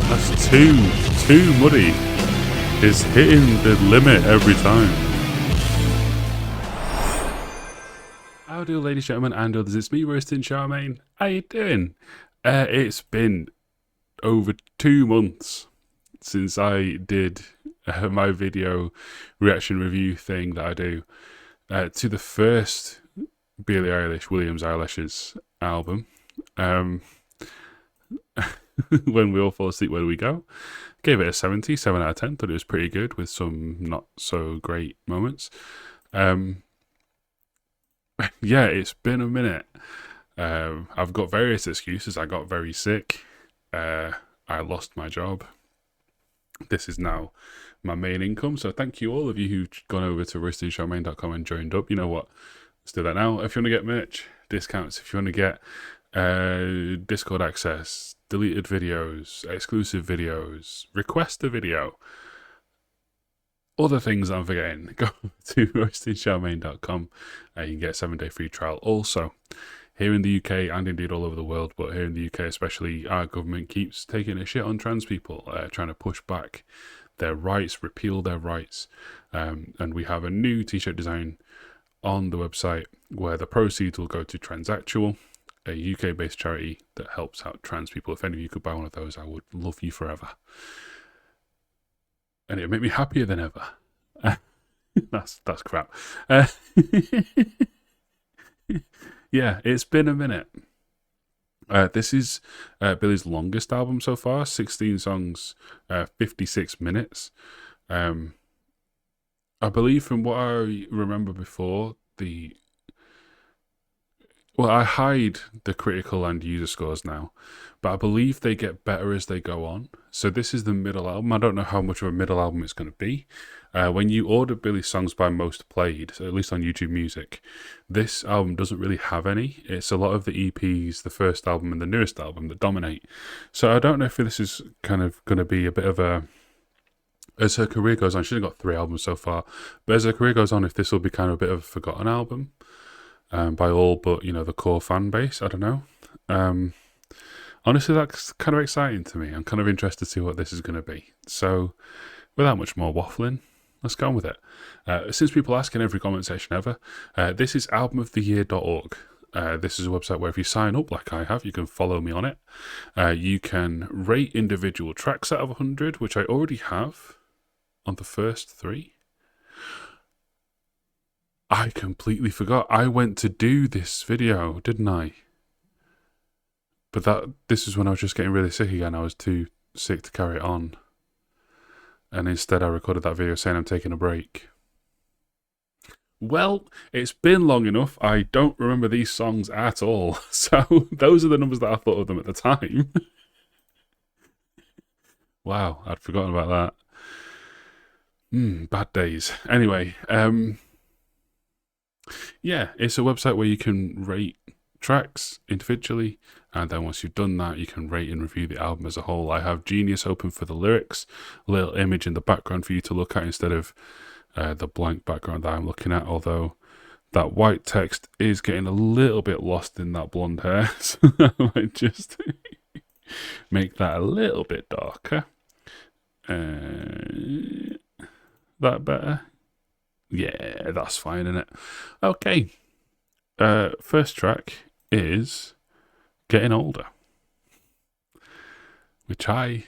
That's too muddy. It's hitting the limit every time. Howdy, ladies, gentlemen, and others. It's me, Roasting Charmaine. How you doing? It's been over 2 months since I did my video reaction review thing that I do to the first Billie Eilish's album. When We All Fall Asleep, Where Do We Go? Gave it a 7 out of 10. Thought it was pretty good with some not so great moments. Yeah, it's been a minute. I've got various excuses. I got very sick. I lost my job. This is now my main income. So thank you all of you who've gone over to roastingcharmaine.com and joined up. You know what? Let's do that now. If you want to get merch, discounts, if you want to get Discord access, deleted videos, exclusive videos, request a video, other things I'm forgetting, go to roastingcharmaine.com. You can get a 7-day free trial. Also, here in the UK and indeed all over the world, but here in the UK especially, our government keeps taking a shit on trans people, trying to push back their rights, repeal their rights. And we have a new t-shirt design on the website where the proceeds will go to Transactual, a UK-based charity that helps out trans people. If any of you could buy one of those, I would love you forever. And it would make me happier than ever. That's crap. Yeah, it's been a minute. This is Billie's longest album so far, 16 songs, 56 minutes. I believe from what I remember before, I hide the critical and user scores now, but I believe they get better as they go on. So this is the middle album. I don't know how much of a middle album it's going to be. When you order Billie's songs by most played, so at least on YouTube Music, this album doesn't really have any. It's a lot of the EPs, the first album and the newest album that dominate. So I don't know if this is kind of going to be a bit of a... As her career goes on, she's only got 3 albums so far, but as her career goes on, if this will be kind of a bit of a forgotten album, by all but, you know, the core fan base. I don't know. Honestly, that's kind of exciting to me. I'm kind of interested to see what this is going to be. So, without much more waffling, let's go on with it. Since people ask in every comment section ever, this is albumoftheyear.org. This is a website where if you sign up like I have, you can follow me on it. You can rate individual tracks out of 100, which I already have on the first 3. I completely forgot. I went to do this video, didn't I? But this is when I was just getting really sick again. I was too sick to carry it on. And instead I recorded that video saying I'm taking a break. Well, it's been long enough. I don't remember these songs at all. So those are the numbers that I thought of them at the time. Wow, I'd forgotten about that. Bad days. Anyway, yeah, it's a website where you can rate tracks individually, and then once you've done that, you can rate and review the album as a whole. I have Genius open for the lyrics, a little image in the background for you to look at instead of the blank background that I'm looking at, although that white text is getting a little bit lost in that blonde hair, so I might just make that a little bit darker. That better? Yeah, that's fine, isn't it? Okay. First track is Getting Older, which I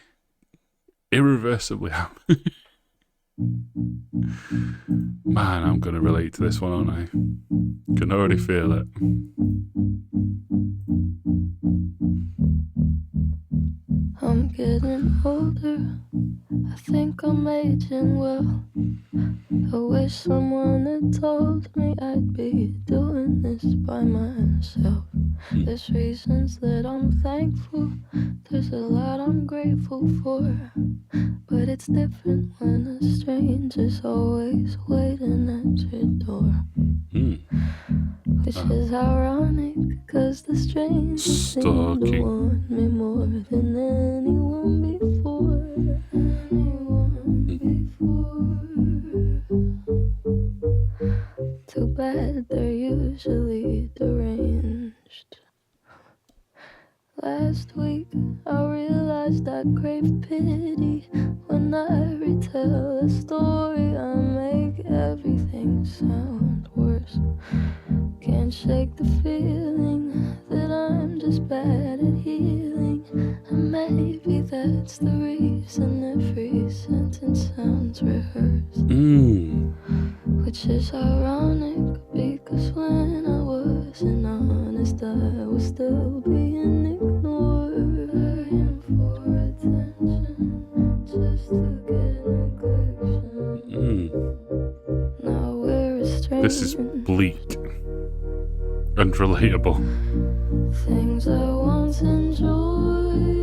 irreversibly am. Man, I'm going to relate to this one, aren't I? Can already feel it. I'm getting older, I think I'm aging well. I wish someone had told me I'd be doing this by myself. There's reasons that I'm thankful, there's a lot I'm grateful for, but it's different when a stranger's always waiting at your door. Which is ironic, cause the stranger seemed to want me more than anyone before. Too bad they're usually deranged. Last week week I realized I crave pity. When I retell a story, I make everything sound worse. Can't shake the feeling that I'm just bad at healing. And maybe that's the reason every sentence sounds rehearsed. Which is ironic, because when I wasn't honest, I was still being ignored. Begging for attention, just to get neglection. Now we're estranged. This is bleak and relatable. Things I once enjoyed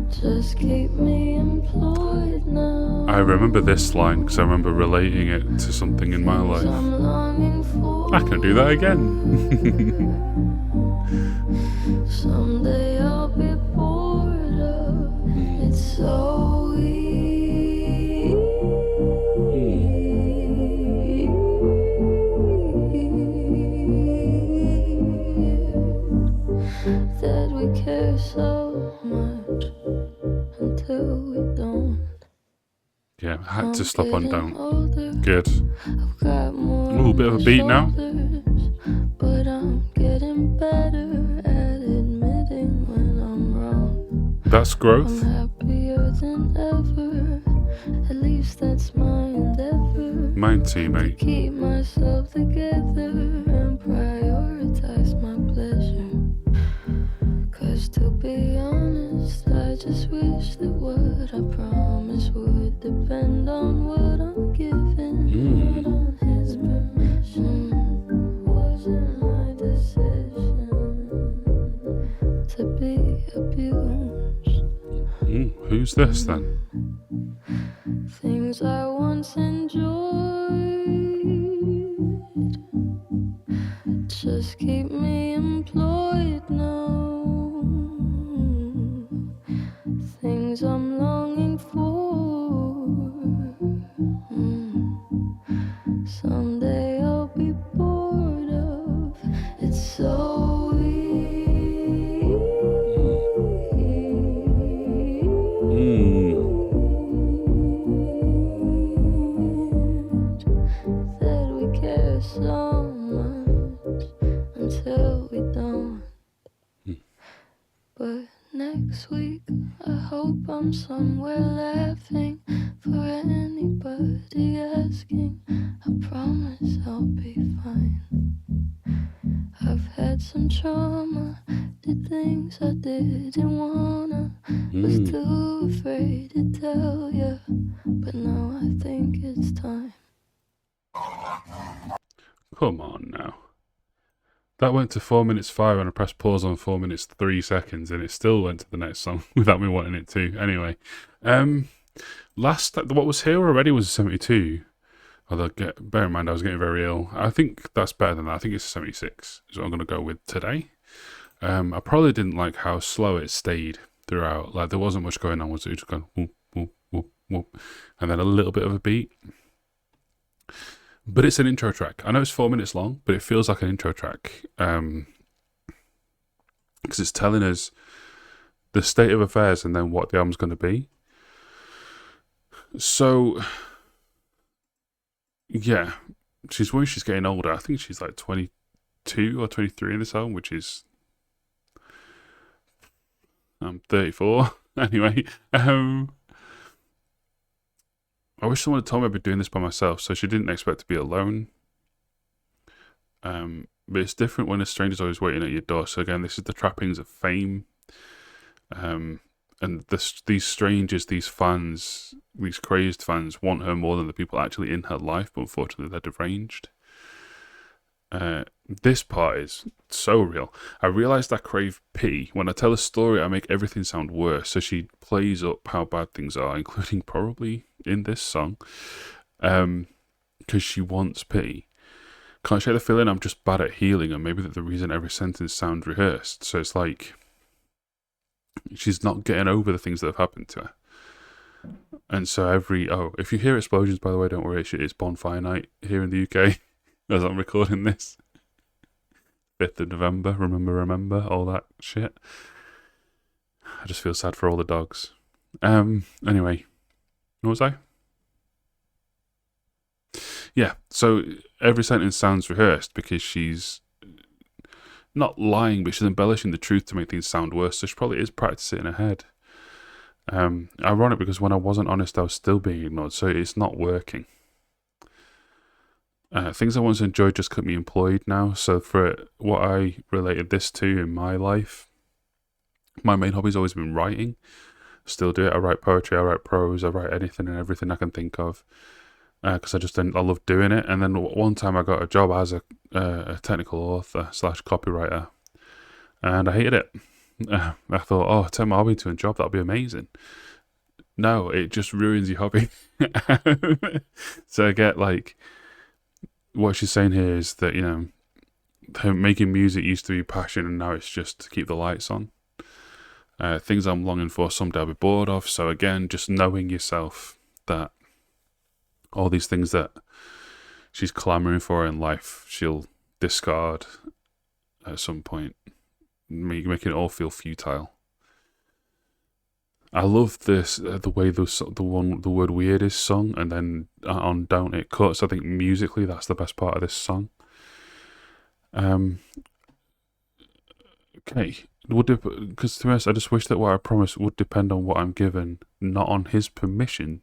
just keep me employed now. I remember this line because I remember relating it to something in my life. I can do that again. Someday I'll be bored of it's so easy that we care so much until we don't. Yeah, I had to stop on don't. Older. Good. I've got more Ooh, bit of a beat now. But I'm getting better at admitting when I'm wrong. That's growth. I'm happier than ever. At least that's my endeavor. Mine too, mate. To keep myself together and prioritize my pleasure. 'Cause to be honest, I just wish that what I promised would depend on what I'm given, not on his permission. Wasn't my decision to be abused. Who's this then? Things I once enjoyed just keep me employed now. Things I'm longing for. Someday I'll be bored of. It's so easy that we care so much until we don't. But next week I hope I'm somewhere laughing for anybody asking. I promise I'll be fine. I've had some trauma, did things I didn't wanna, was too afraid to tell ya, but now I think it's time. Come on now. That went to 4 minutes 5 and I pressed pause on 4 minutes 3 seconds and it still went to the next song without me wanting it to. Anyway, what was here already was a 72. Although, bear in mind, I was getting very ill. I think that's better than that. I think it's a 76 is what I'm going to go with today. I probably didn't like how slow it stayed throughout. Like, there wasn't much going on. Was it just going whoop, whoop, whoop, whoop, and then a little bit of a beat. But it's an intro track. I know it's 4 minutes long, but it feels like an intro track. Because it's telling us the state of affairs and then what the album's going to be. So, yeah, she's getting older. I think she's like 22 or 23 in this album, which is... I'm 34. Anyway, I wish someone had told me I'd be doing this by myself, so she didn't expect to be alone. But it's different when a stranger's always waiting at your door. So again, this is the trappings of fame. And these strangers, these fans, these crazed fans want her more than the people actually in her life, but unfortunately they're deranged. This part is so real. I realised I crave pity. When I tell a story, I make everything sound worse. So she plays up how bad things are, including probably in this song, because she wants pity. Can't shake the feeling I'm just bad at healing, and maybe that's the reason every sentence sounds rehearsed. So it's like she's not getting over the things that have happened to her. And so if you hear explosions, by the way, don't worry, it's bonfire night here in the UK as I'm recording this. 5th of November, remember, all that shit. I just feel sad for all the dogs. Anyway, what was I? Yeah, so every sentence sounds rehearsed because she's not lying, but she's embellishing the truth to make things sound worse. So she probably is practicing in her head. Ironic because when I wasn't honest, I was still being ignored. So it's not working. Things I once enjoyed just keep me employed now. So for what I related this to in my life, my main hobby's always been writing. Still do it. I write poetry, I write prose, I write anything and everything I can think of. Because I love doing it. And then one time I got a job as a technical author / copywriter, and I hated it. I thought, oh, turn my hobby to a job, that'll be amazing. No, it just ruins your hobby. So I get like, what she's saying here is that, making music used to be passion and now it's just to keep the lights on. Things I'm longing for someday I'll be bored of. So again, just knowing yourself that all these things that she's clamoring for in life, she'll discard at some point, making it all feel futile. I love this the way the word weird is sung, and then on down it cuts. I think musically that's the best part of this song. Okay, because to be honest, I just wish that what I promised would depend on what I'm given, not on his permission.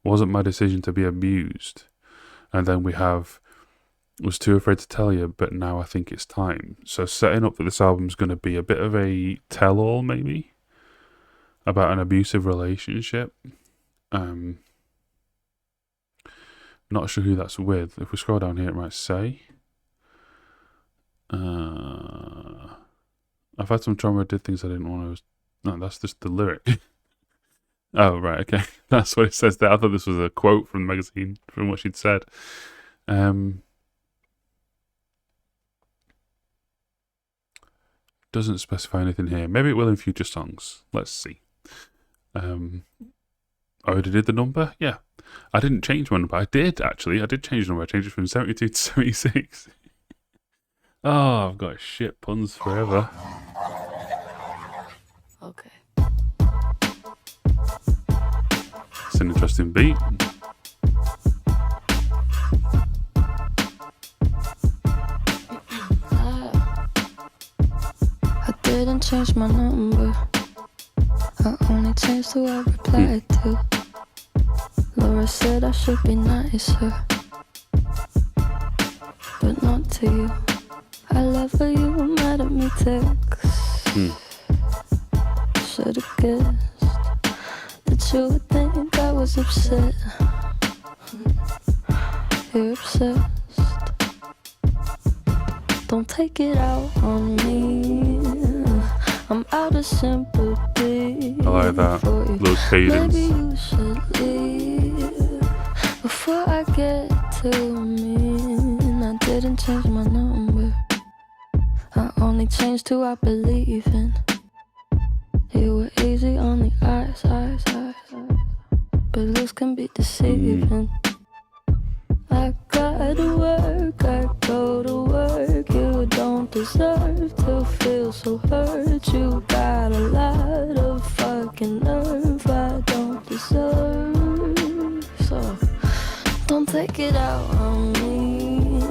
Wasn't my decision to be abused. And then we have was too afraid to tell you, but now I think it's time. So setting up that this album's going to be a bit of a tell-all, maybe, about an abusive relationship. Not sure who that's with. If we scroll down here, it might say. I've had some trauma. I did things I didn't want to. No, that's just the lyric. Oh, right, okay. That's what it says there. I thought this was a quote from the magazine, from what she'd said. Doesn't specify anything here. Maybe it will in future songs. Let's see. I already did the number? Yeah. I didn't change my number. I did, actually. I did change the number. I changed it from 72 to 76. Oh, I've got shit puns forever. Okay. It's an interesting beat. I didn't change my number. I only changed who I replied to. Laura said I should be nicer, but not to you. I love how you were mad at me text. Should've guessed that you would think I was upset. You're obsessed. Don't take it out on me. I'm out of sympathy. I like that. Little cadence. Maybe you should leave before I get too mean. I didn't change my number. I only changed who I believe in. You were easy on the eyes. But looks can be deceiving. I gotta work, I go to work. You don't deserve to feel so hurt. You got a lot of fucking nerve I don't deserve. So don't take it out on me.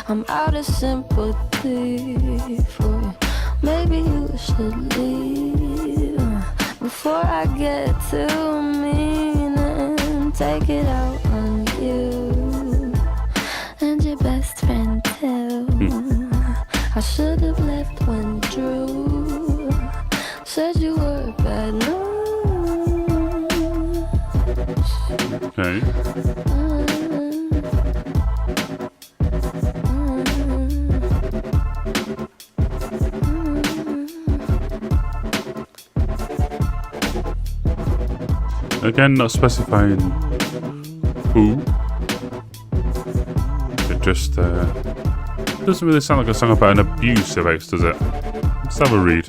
I'm out of sympathy for you. Maybe you should leave before I get too mean and take it out on you and your best friend too. I should have left when Drew said you were bad news. Okay. Again, not specifying who. It just doesn't really sound like a song about an abusive ex, does it? Let's have a read.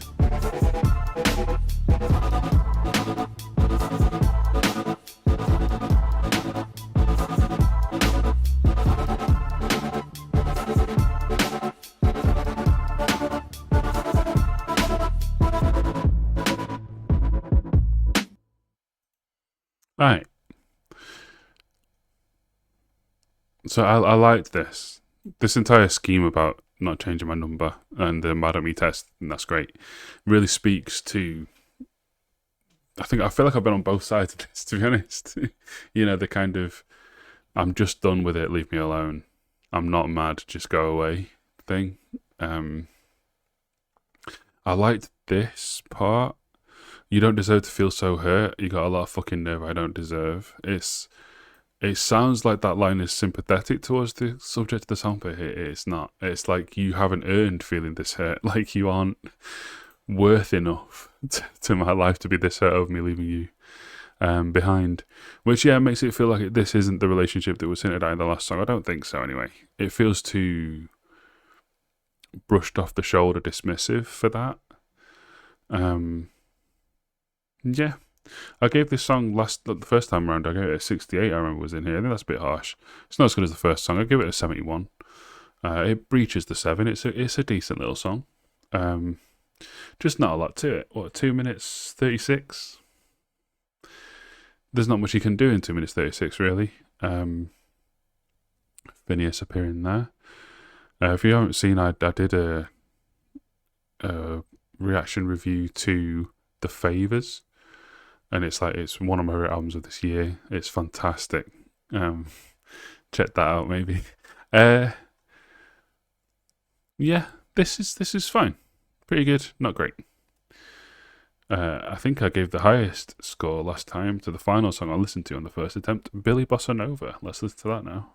Right. So I liked this entire scheme about not changing my number and the Mad at Me test, and that's great. Really speaks to. I feel like I've been on both sides of this, to be honest. The kind of I'm just done with it, leave me alone. I'm not mad, just go away thing. Um, I liked this part. You don't deserve to feel so hurt. You got a lot of fucking nerve I don't deserve. It sounds like that line is sympathetic towards the subject of the song, but it's not. It's like you haven't earned feeling this hurt. Like you aren't worth enough to my life to be this hurt over me leaving you behind. Which, makes it feel like this isn't the relationship that was hinted at in the last song. I don't think so, anyway. It feels too brushed off the shoulder, dismissive for that. Yeah. I gave this song the first time around, I gave it a 68, I remember was in here. I think that's a bit harsh. It's not as good as the first song. I give it a 71. It breaches the 7. It's a decent little song. Just not a lot to it. What, 2 minutes 36? There's not much you can do in 2 minutes 36, really. Phineas appearing there. If you haven't seen, I did a reaction review to The Favours. And it's one of my favorite albums of this year. It's fantastic. Check that out, maybe. Yeah, this is fine. Pretty good, not great. I think I gave the highest score last time to the final song I listened to on the first attempt, Billy Bossa Nova. Let's listen to that now.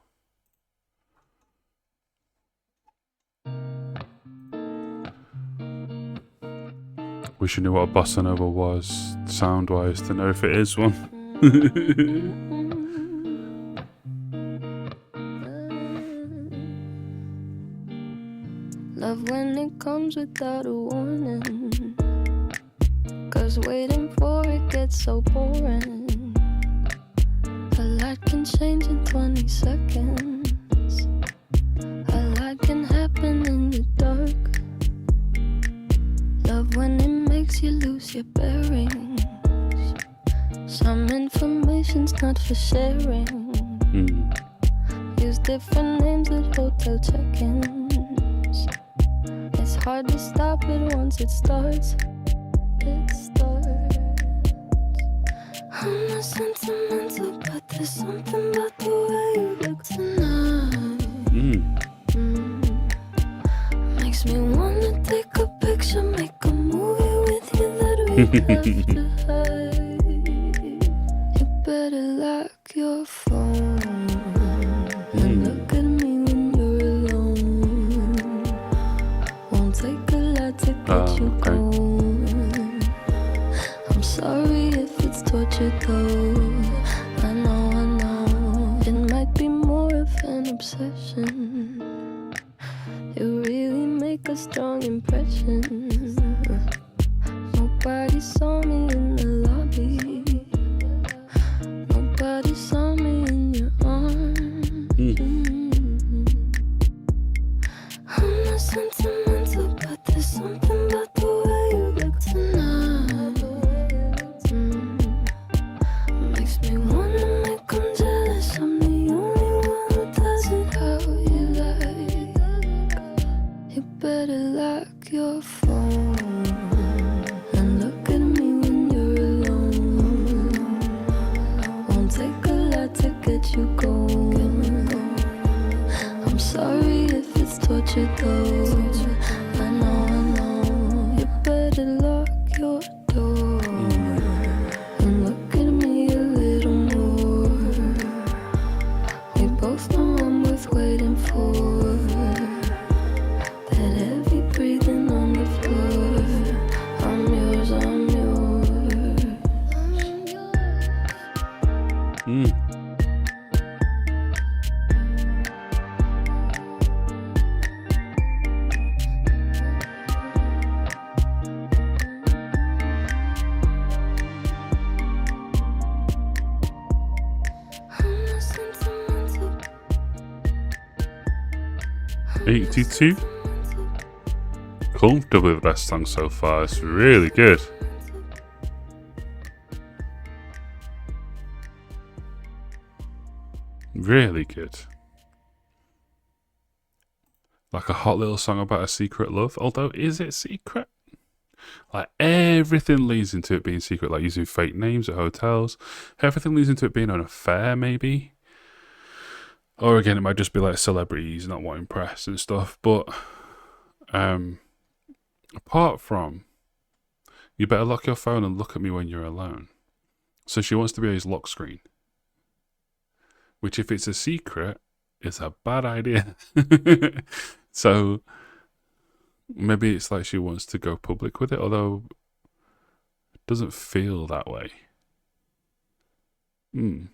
Wish you knew what a bossa nova was, sound-wise, to know if it is one. Love when it comes without a warning, 'cause waiting for it gets so boring. A lot can change in 20 seconds. A lot can happen in the dark. Love when it makes you lose your bearings. Some information's not for sharing. Use different names at hotel check-ins. It's hard to stop it once it starts. I'm not sentimental, but there's something about the way you look tonight. Makes me wanna take a picture, make a movie with you that we have to hide. You better lock your phone and look at me when you're alone. Won't take a lot to get you going. I'm sorry if it's torture though. I know it might be more of an obsession. You really make a strong impression. Nobody saw me in the lobby. Nobody saw me in your arms. I'm not sentimental, but there's something about the way you look tonight. Makes me wanna make them jealous. I'm the only one who does it how you like. You better lock your phone and look at me when you're alone. Won't take a lot to get you going. I'm sorry if it's torture though. I know. You better lock your door and look at me a little more. We both know I'm worth waiting for. That heavy breathing on the floor. I'm yours, I'm yours. 82. Comfortably the best song so far. It's really good. Really good. Like a hot little song about a secret love. Although, is it secret? Like everything leads into it being secret. Like using fake names at hotels. Everything leads into it being an affair, maybe. Or again, it might just be like celebrities not wanting press and stuff. But apart from, you better lock your phone and look at me when you're alone. So she wants to be his lock screen. Which, if it's a secret, is a bad idea. So maybe it's like she wants to go public with it, although it doesn't feel that way. I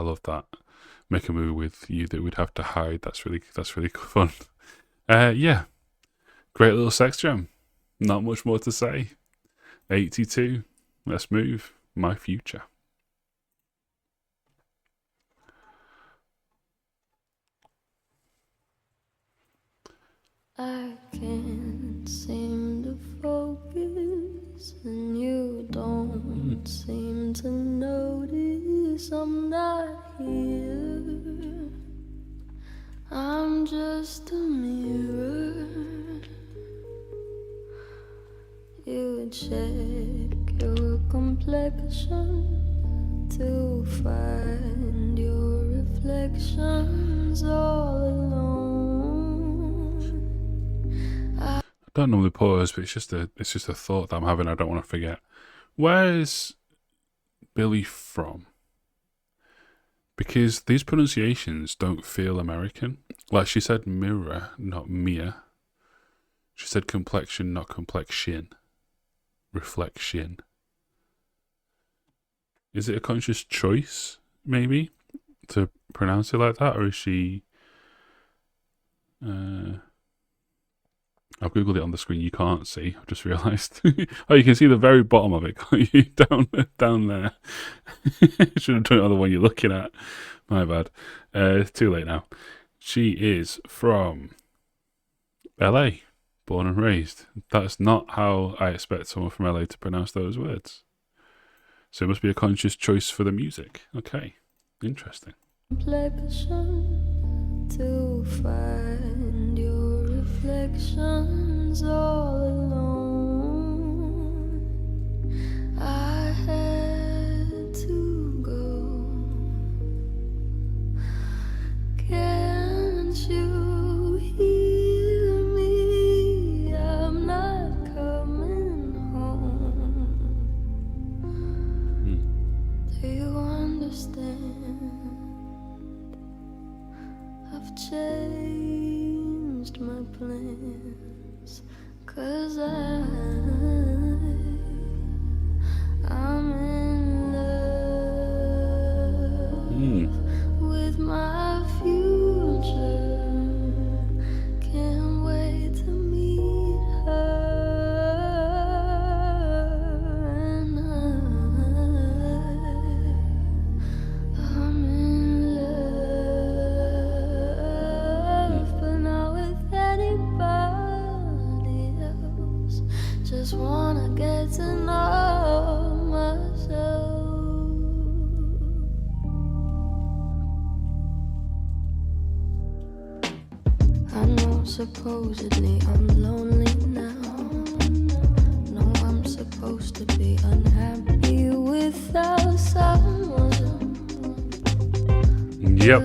love that. Make a movie with you that we'd have to hide. That's really fun. Yeah, great little sex jam. Not much more to say. 82. Let's move. My future. I can't seem to focus, and you don't seem to notice I'm not here. I'm just a mirror. You check your complexion to find your reflections all alone. I don't normally pause, but it's just a thought that I'm having. I don't want to forget. Where's Billie from? Because these pronunciations don't feel American. Like she said mirror, not Mia. She said complexion, not complexion. Reflection. Is it a conscious choice, maybe, to pronounce it like that? Or is she... I've googled it on the screen. You can't see. I've just realised. Oh, you can see the very bottom of it, can't you? Down there. Should have done it on the one you're looking at. My bad. It's too late now. She is from LA, born and raised. That's not how I expect someone from LA to pronounce those words. So it must be a conscious choice for the music. Okay, interesting. To find your reflections all alone, I had to go. Can't you hear me? I'm not coming home. Do you understand? I've changed my plans, 'cause I'm in love with my future. Can't wait to meet her, and I'm in love, but not with anybody else. Just wanna get to know myself. I know supposedly I'm lonely now. No, I'm supposed to be unhappy without someone. Yep.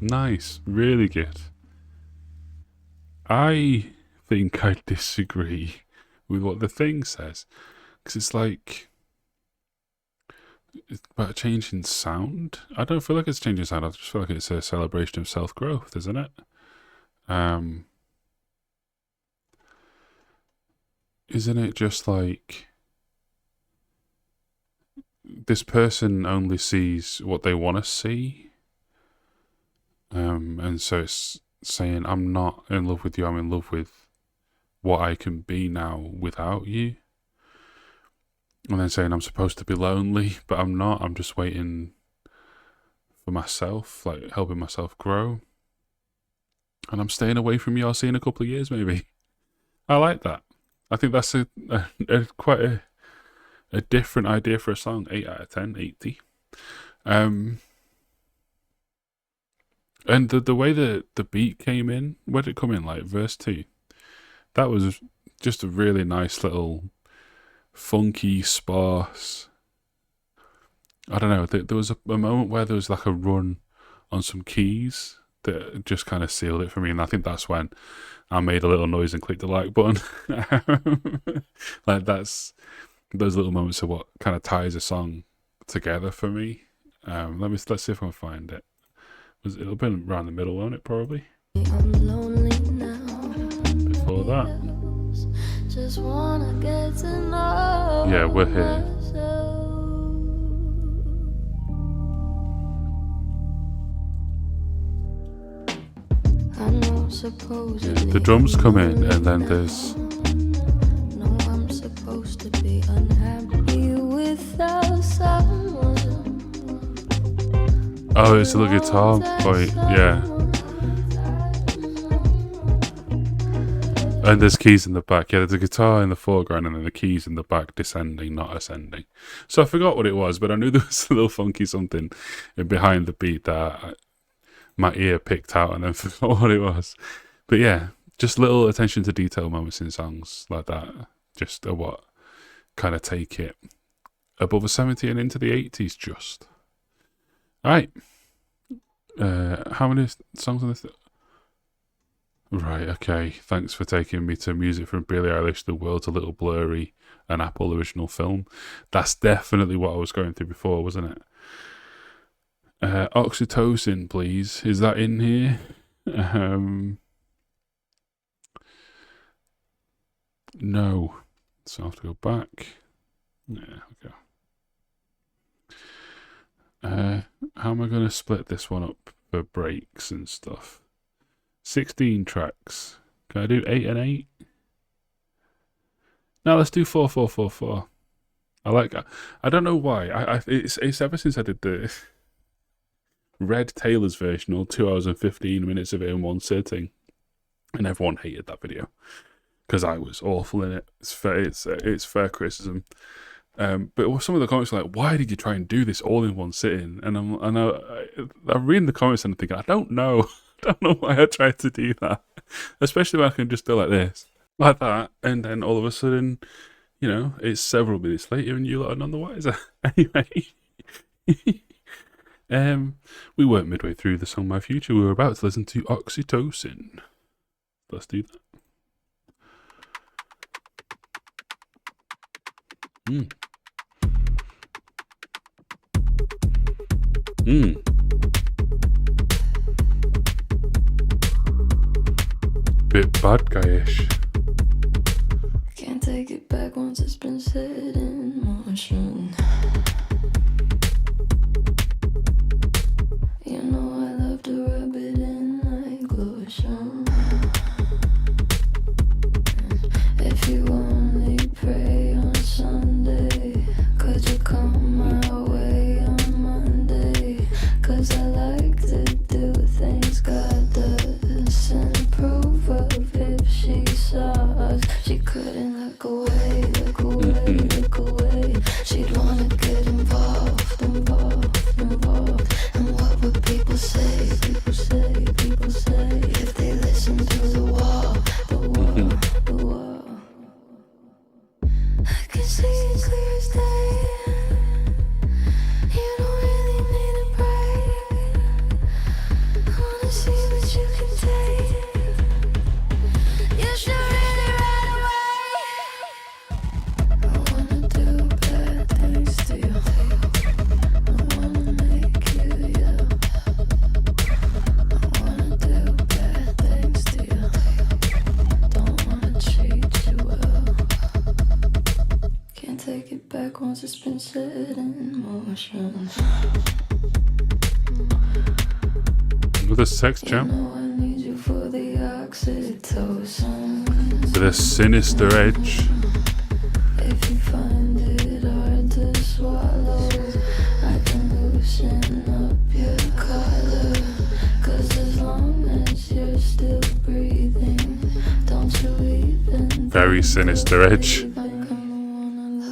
Nice. Really good. I think I disagree with what the thing says. Because it's like, it's about a change in sound. I don't feel like it's changing sound. I just feel like it's a celebration of self growth, isn't it? Isn't it just like this person only sees what they want to see? And so it's saying, I'm not in love with you, I'm in love with what I can be now without you. And then saying, I'm supposed to be lonely, but I'm not. I'm just waiting for myself, like helping myself grow. And I'm staying away from you. I'll see you in a couple of years, maybe. I like that. I think that's quite a different idea for a song. 8 out of 10, 80. And the way the beat came in, where did it come in? Like verse 2. That was just a really nice little funky, sparse. I don't know. There was a moment where there was like a run on some keys that just kind of sealed it for me, and I think that's when I made a little noise and clicked the like button. Like that's those little moments of what kind of ties a song together for me. Let's see if I can find it. It'll be around the middle, won't it? Probably. I'm lonely now. Before that. Just wanna get to know. Yeah, we're here. I know supposedly Yeah, the drums come in, and then there's. No, I'm supposed to be unhappy without someone. Oh, it's the guitar. Wait, yeah. And there's keys in the back. Yeah, there's a guitar in the foreground and then the keys in the back descending, not ascending. So I forgot what it was, but I knew there was a little funky something behind the beat that my ear picked out and then forgot what it was. But yeah, just little attention to detail moments in songs like that just are what kind of take it above a 70 and into the 80s just. Alright. How many songs on this? Right, okay. Thanks for taking me to music from Billie Eilish, The World's a Little Blurry, an Apple original film. That's definitely what I was going through before, wasn't it? Oxytocin, please. Is that in here? No. So I have to go back. Yeah, okay. How am I going to split this one up for breaks and stuff? 16 tracks. Can I do 8 and 8? No, let's do 4, 4, 4, 4. I like that. I don't know why. It's ever since I did the Red Taylor's version, all 2 hours and 15 minutes of it in one sitting, and everyone hated that video because I was awful in it. It's fair criticism. But some of the comments were like, "Why did you try and do this all in one sitting?" And I'm reading the comments and I'm thinking, I don't know. I don't know why I tried to do that, especially when I can just do like this, like that, and then all of a sudden, it's several minutes later and you lot are none the wiser. Anyway, we weren't midway through the song "My Future." We were about to listen to Oxytocin. Let's do that. Bit bad guyish. Can't take it back once it's been set in motion. You know I love to rub it in like lotion. If you only pray on Sunday, could you come my way on Monday? 'Cause I like to do things God doesn't approve of. If she saw us, she couldn't look away, look away, look away. She'd wanna get With a sex jam. With a sinister edge. If you find it hard to swallow, I can loosen up your collar. 'Cause as long as you're still breathing, don't you even Very sinister edge.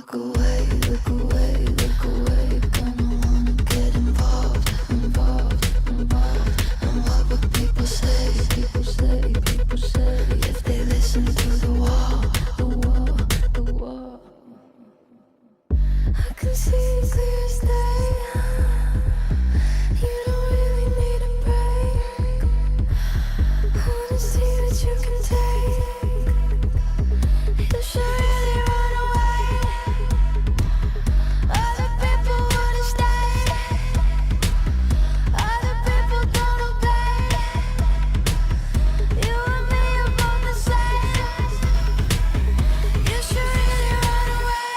look away, look away, look away. Gonna wanna get involved, involved, involved. And what would people say, people say, people say, if they listen to the wall, the wall, the wall. I can see clear as day. You don't really need a break. I wanna see what you can take. You should really run away. Other people wanna stay. Other people don't obey. You and me are both the same. You should really run away.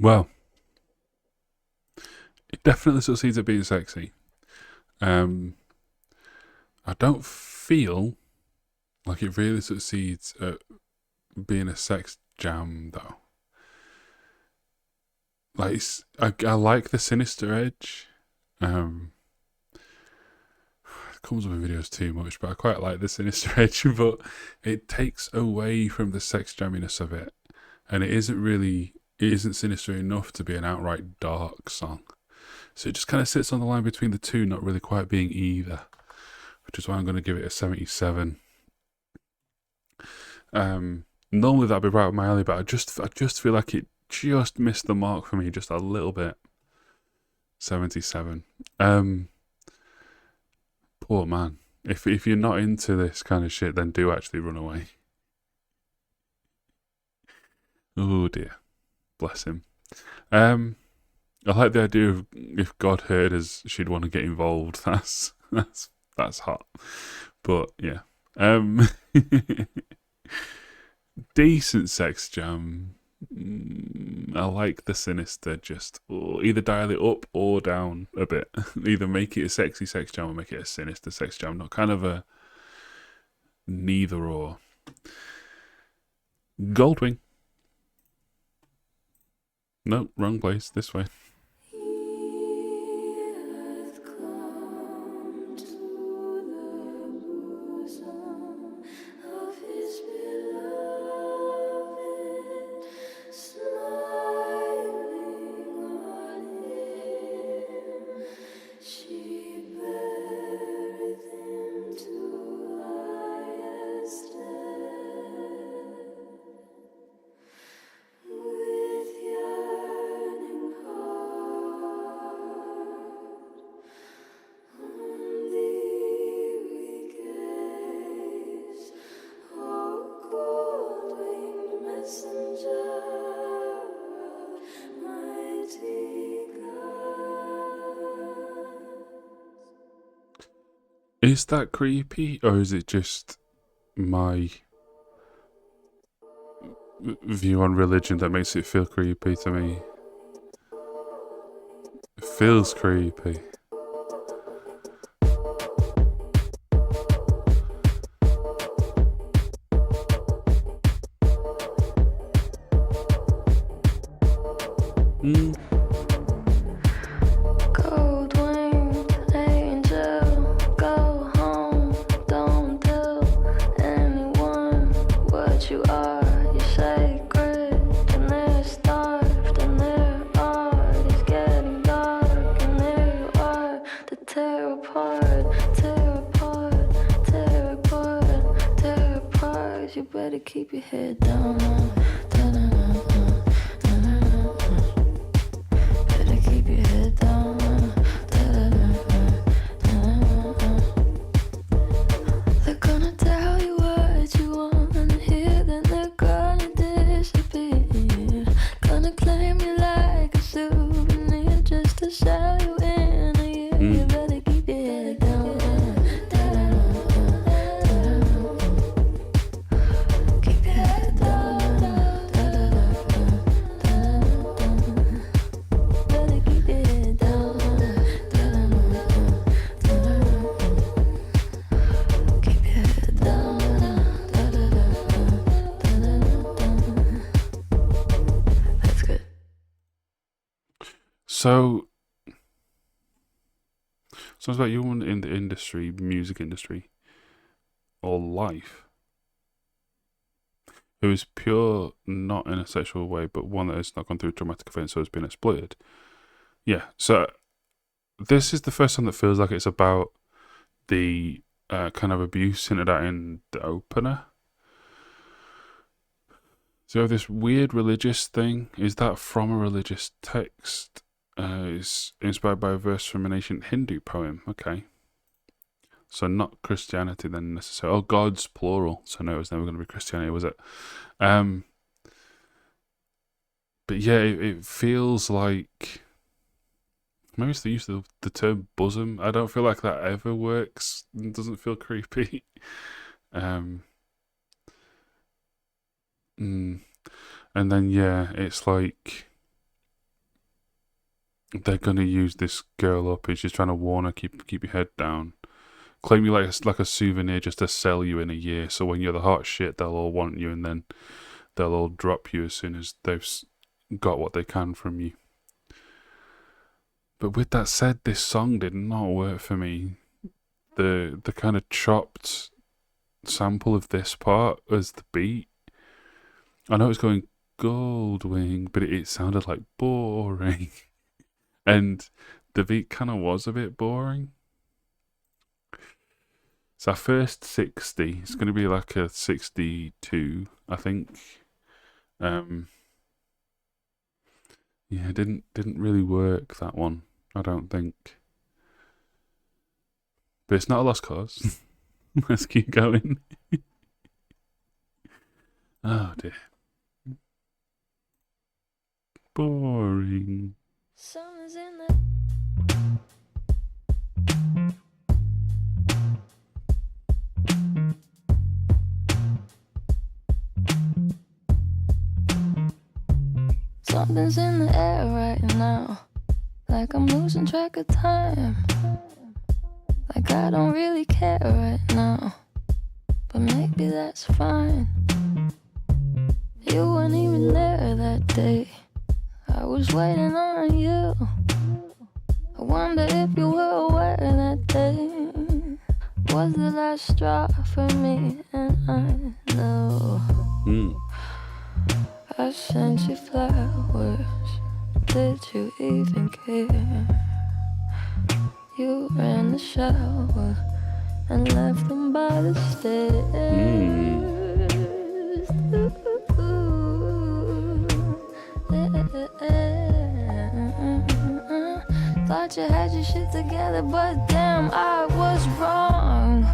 Well, it definitely succeeds at being sexy. I don't feel like it really succeeds at being a sex jam, though. Like, I like the sinister edge. It comes up in videos too much, but I quite like the sinister edge. But it takes away from the sex jamminess of it, and it isn't sinister enough to be an outright dark song. So it just kind of sits on the line between the two, not really quite being either, which is why I'm going to give it a 77. Normally that'd be right up my alley, but I just feel like it just missed the mark for me just a little bit. 77. Poor man. If you're not into this kind of shit, then do actually run away. Oh dear. Bless him. I like the idea of if God heard us, she'd want to get involved. That's hot. But yeah. Decent sex jam. I like the sinister, just either dial it up or down a bit. Either make it a sexy sex jam or make it a sinister sex jam. Not kind of a neither or. Goldwing. No, wrong place. This way. Is that creepy, or is it just my view on religion that makes it feel creepy to me? It feels creepy. You better better keep your head down. Better keep your head down. They're gonna tell you what you wanna hear, then they're gonna disappear. Gonna claim you like a souvenir just to sell you in a year. You better keep your head down. Keep your head down. Better keep your head down. Keep your head down. That's good. So, sounds like you in the industry, music industry, or life, who is pure, not in a sexual way, but one that has not gone through traumatic events, so has been exploited. Yeah, so this is the first time that feels like it's about the kind of abuse hinted at in the opener. So this weird religious thing, is that from a religious text? Is inspired by a verse from an ancient Hindu poem. Okay. So not Christianity then necessarily. Oh, God's plural. So no, it was never going to be Christianity, was it? But yeah, it feels like maybe it's the use of the term bosom. I don't feel like that ever works. It doesn't feel creepy. And then yeah, it's like they're gonna use this girl up, and she's trying to warn her, keep your head down. Claim you like a souvenir just to sell you in a year. So when you're the hot shit, they'll all want you, and then they'll all drop you as soon as they've got what they can from you. But with that said, this song did not work for me. The kind of chopped sample of this part as the beat. I know it's going Goldwing, but it sounded like boring. And the beat kind of was a bit boring. So our first 60, it's going to be like a 62, I think. Yeah, it didn't really work, that one, I don't think. But it's not a lost cause. Let's keep going. Oh dear. Boring. Summer's in the Something's in the air right now, like I'm losing track of time. Like I don't really care right now, but maybe that's fine. You weren't even there that day, I was waiting on you. I wonder if you were aware that day was the last straw for me, and I know. I sent you flowers, did you even care? You ran the shower and left them by the stairs. Thought you had your shit together, but damn, I was wrong.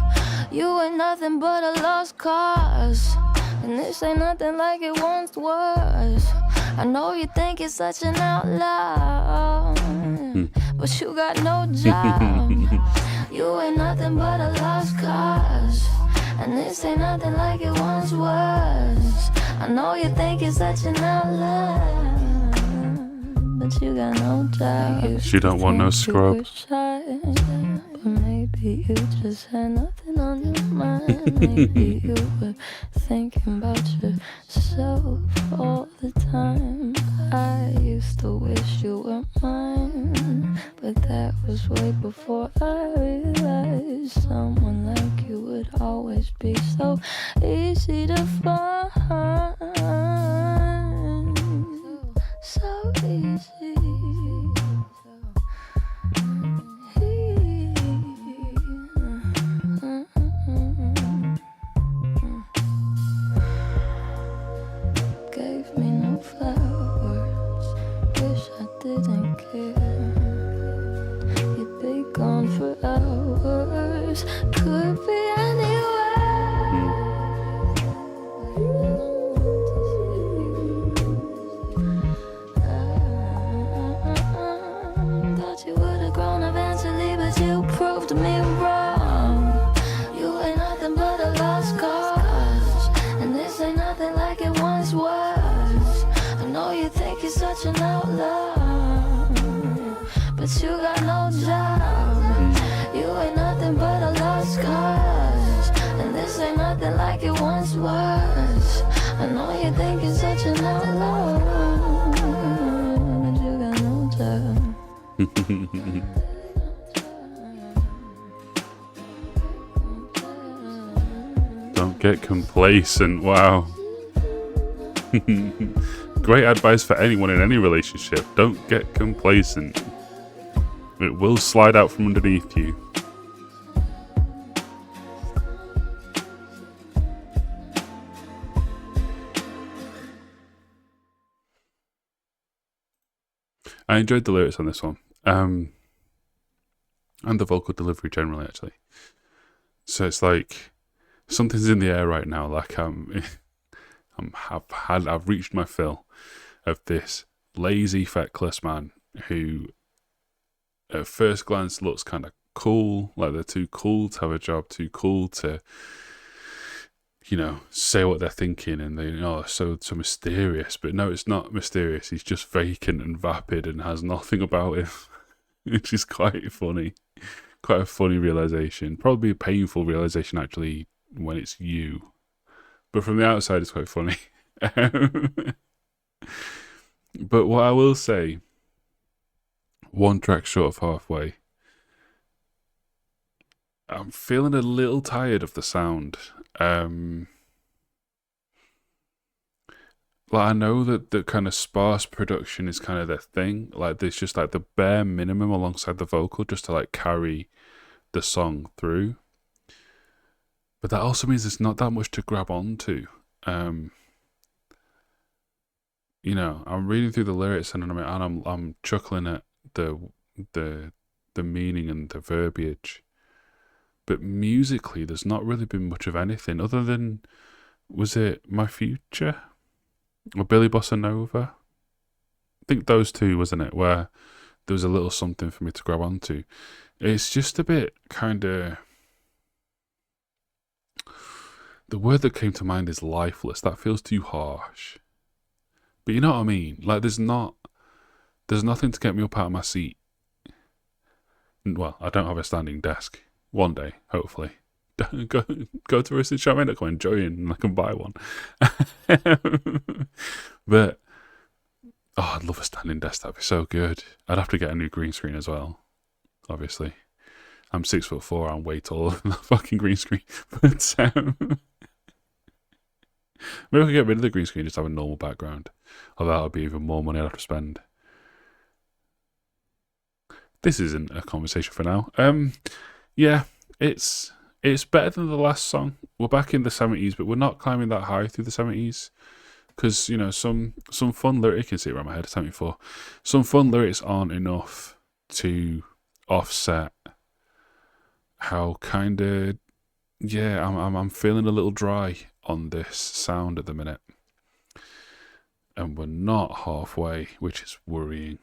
You ain't nothing but a lost cause, and this ain't nothing like it once was. I know you think you're such an outlaw, but you got no job. You ain't nothing but a lost cause, and this ain't nothing like it once was. I know you think you're such an outlaw, but you got no job. She don't want no scrub. But maybe you just had nothing on your mind. Maybe you were thinking about yourself all the time. I used to wish you were mine, but that was way before I realized someone like you would always be so easy to find. So easy. once was. I know you think you're such an outlaw, but you got no job. You ain't nothing but a lost cause, and this ain't nothing like it once was. I know you think you're such an outlaw, but you got no job. Don't get complacent. Wow. Great advice for anyone in any relationship. Don't get complacent. It will slide out from underneath you. I enjoyed the lyrics on this one. And the vocal delivery generally, actually. So it's like something's in the air right now. Like I've reached my fill of this lazy, feckless man who, at first glance, looks kind of cool. Like they're too cool to have a job, too cool to, say what they're thinking, and they so mysterious. But no, it's not mysterious. He's just vacant and vapid and has nothing about him, which is quite funny. Quite a funny realization. Probably a painful realization, actually, when it's you. But from the outside, it's quite funny. But what I will say, one track short of halfway, I'm feeling a little tired of the sound. Like I know that the kind of sparse production is kind of their thing. Like there's just like the bare minimum alongside the vocal just to like carry the song through. But that also means there's not that much to grab onto. I'm reading through the lyrics and I'm chuckling at the meaning and the verbiage. But musically, there's not really been much of anything other than, was it My Future or Billy Bossa Nova? I think those two, wasn't it? Where there was a little something for me to grab onto. It's just a bit kind of. The word that came to mind is lifeless. That feels too harsh. But you know what I mean? Like there's nothing to get me up out of my seat. Well, I don't have a standing desk. One day, hopefully. Go to Roasted Charmaine, come enjoy it, and I can buy one. But I'd love a standing desk. That'd be so good. I'd have to get a new green screen as well. Obviously, I'm 6'4". I'm way taller than that fucking green screen. But maybe I could get rid of the green screen, just have a normal background. Although that would be even more money I'd have to spend. This isn't a conversation for now. Yeah, it's better than the last song. We're back in the 70s, but we're not climbing that high through the 70s. Because, some fun lyrics, you can see it around my head, 74. Some fun lyrics aren't enough to offset how kind of, I'm feeling a little dry on this sound at the minute. And we're not halfway, which is worrying.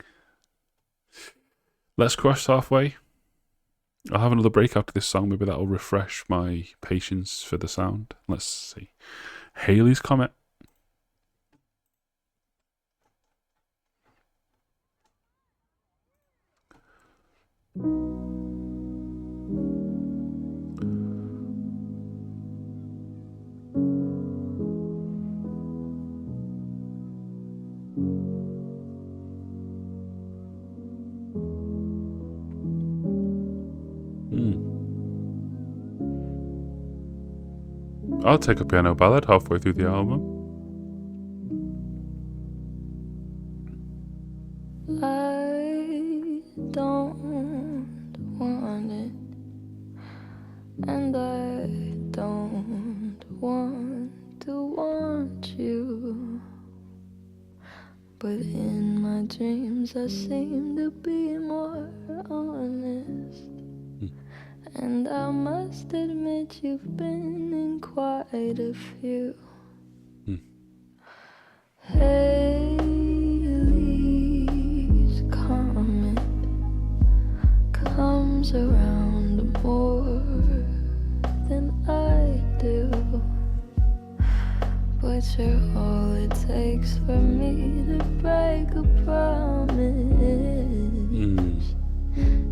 Let's cross halfway. I'll have another break after this song. Maybe that'll refresh my patience for the sound. Let's see. Halley's Comet. I'll take a piano ballad halfway through the album. I don't want it, and I don't want to want you, but in my dreams I seem to be more honest. And I must admit you've been in quite a few. Halley's Comet comes around more than I do, but you're all it takes for me to break a promise.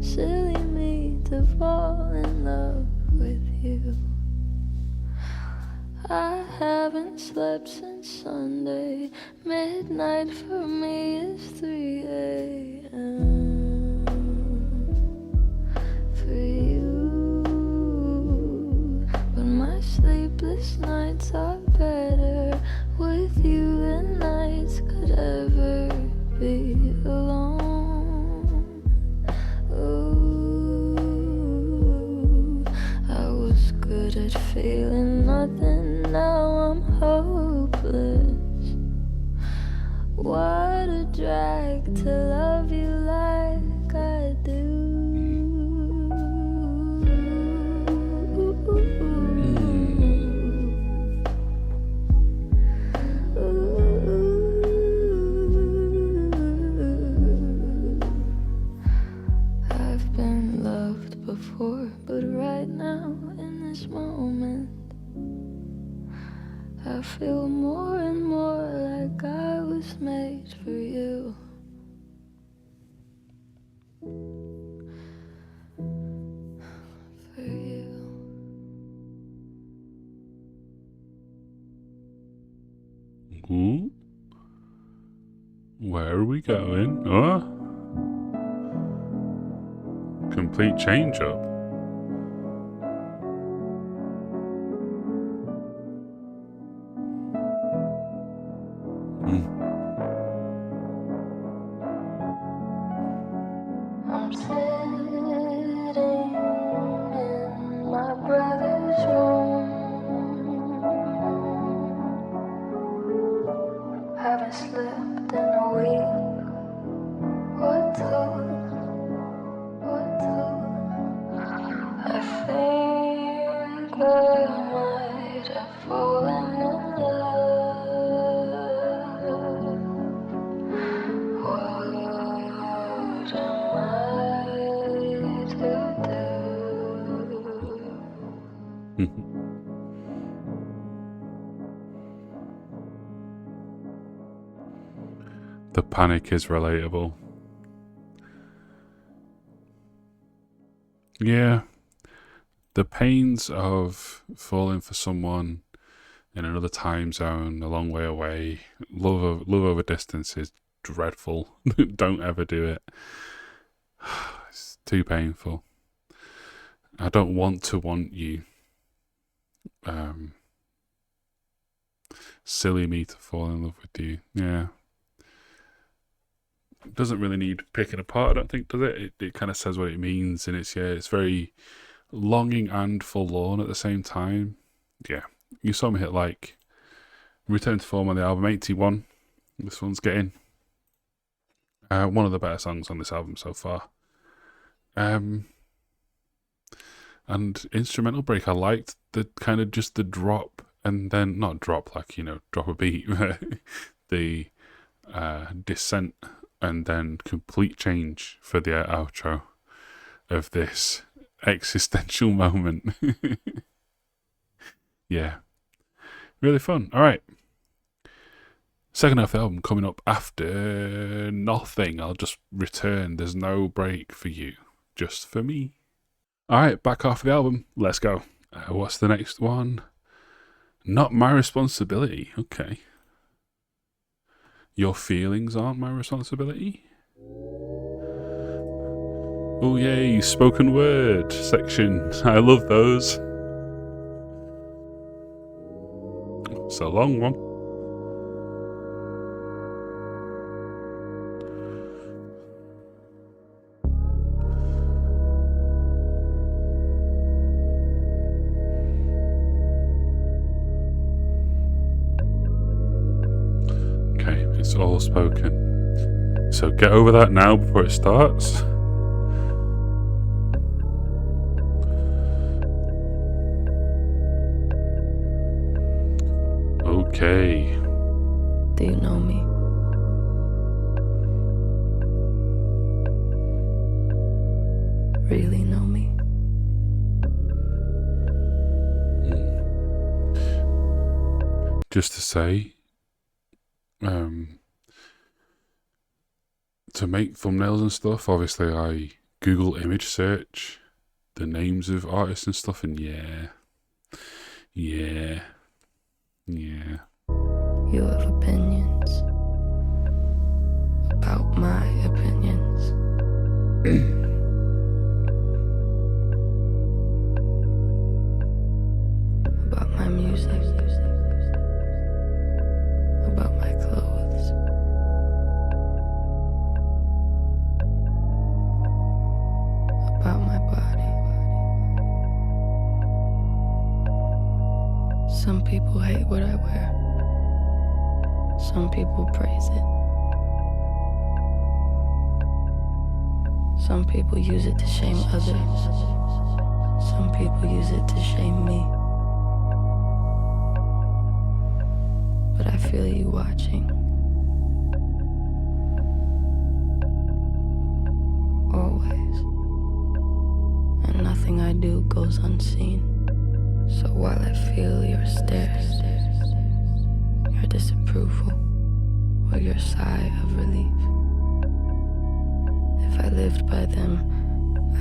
Silly me to fall in love with you. I haven't slept since Sunday. Midnight for me is 3 a.m. for you. But my sleepless nights are better with you than nights could ever be alone. Ooh, I was good at feeling nothing, now I'm hopeless. What a drag to love you like I do. I've been loved before, but right now in this moment I feel more and more like I was made for you. For you. Ooh. Where are we going? Oh, complete change up. I'm sitting in my brother's room. Haven't slept in a week or two. I think I might have fallen in love. What am I to do? The panic is relatable. Yeah, the pains of falling for someone in another time zone, a long way away, love over distance is dreadful. Don't ever do it. It's too painful. I don't want to want you. Silly me to fall in love with you. Yeah. It doesn't really need picking apart, I don't think, does it? It kind of says what it means, and it's very longing and forlorn at the same time. Yeah. You saw me hit like Return to Form on the album 81. This one's getting one of the better songs on this album so far. And instrumental break, I liked the kind of just the drop, and then not drop like, drop a beat, the descent, and then complete change for the outro of this existential moment. Yeah, really fun. All right, second half of the album coming up after Nothing. I'll just return. There's no break for you, just for me. All right, back half of the album. Let's go. What's the next one? Not My Responsibility. Okay. Your feelings aren't my responsibility. Oh yay, spoken word section. I love those. It's a long one. Okay, it's all spoken. So get over that now before it starts. Okay. Do you know me? Really know me? just to say, um, to make thumbnails and stuff, obviously I Google image search the names of artists and stuff, and yeah, yeah, yeah. You have opinions about my opinions. About my music. About my clothes. About my body. Some people hate what I wear. Some people praise it. Some people use it to shame others. Some people use it to shame me. But I feel you watching. Always. And nothing I do goes unseen. So while I feel your stares, your disapproval, or your sigh of relief, if I lived by them,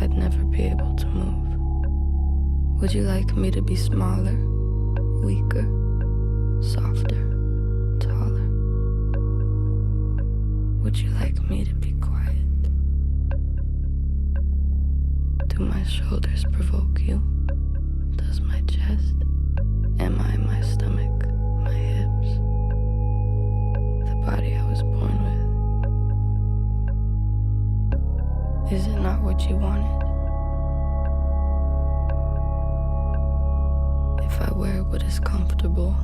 I'd never be able to move. Would you like me to be smaller, weaker, softer, taller? Would you like me to be quiet? Do my shoulders provoke you? Does my chest? Am I my stomach, my hips? The body I was born with? Is it not what you wanted? If I wear what is comfortable,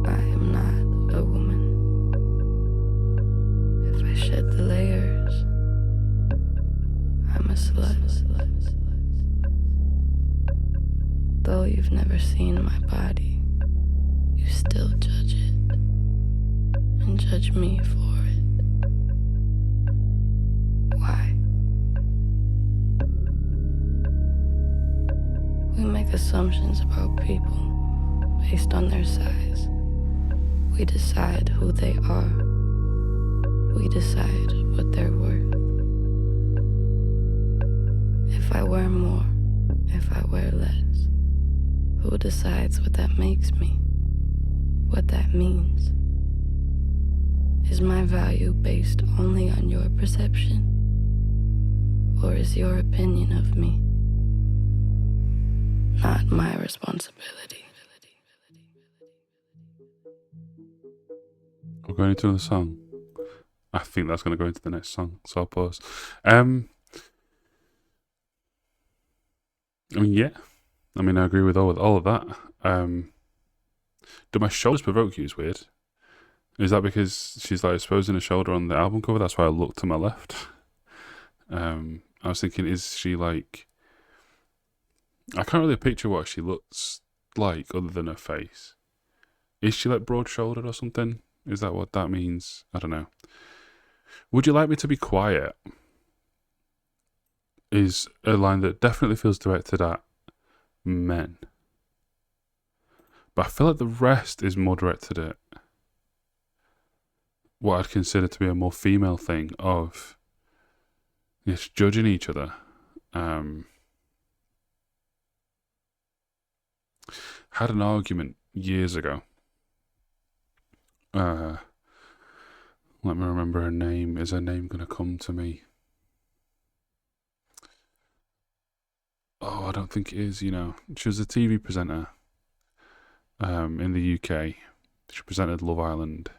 I am not a woman. If I shed the layers, I'm a slut. Though you've never seen my body, you still judge it, and judge me for it. Why? We make assumptions about people based on their size. We decide who they are. We decide what they're worth. If I wear more, if I wear less, who decides what that makes me? What that means? Is my value based only on your perception? Or is your opinion of me not my responsibility? We're going into another song. I think that's going to go into the next song, so I'll pause. Yeah. I mean, I agree with all of that. Do my shoulders provoke you? Is weird. Is that because she's like exposing her shoulder on the album cover? That's why I looked to my left. I was thinking, is she like? I can't really picture what she looks like other than her face. Is she like broad-shouldered or something? Is that what that means? I don't know. Would you like me to be quiet? Is a line that definitely feels directed at men. But I feel like the rest is more directed at what I'd consider to be a more female thing of just judging each other. Had an argument years ago. Let me remember her name. Is her name going to come to me? Oh, I don't think it is, you know. She was a TV presenter in the UK. She presented Love Island,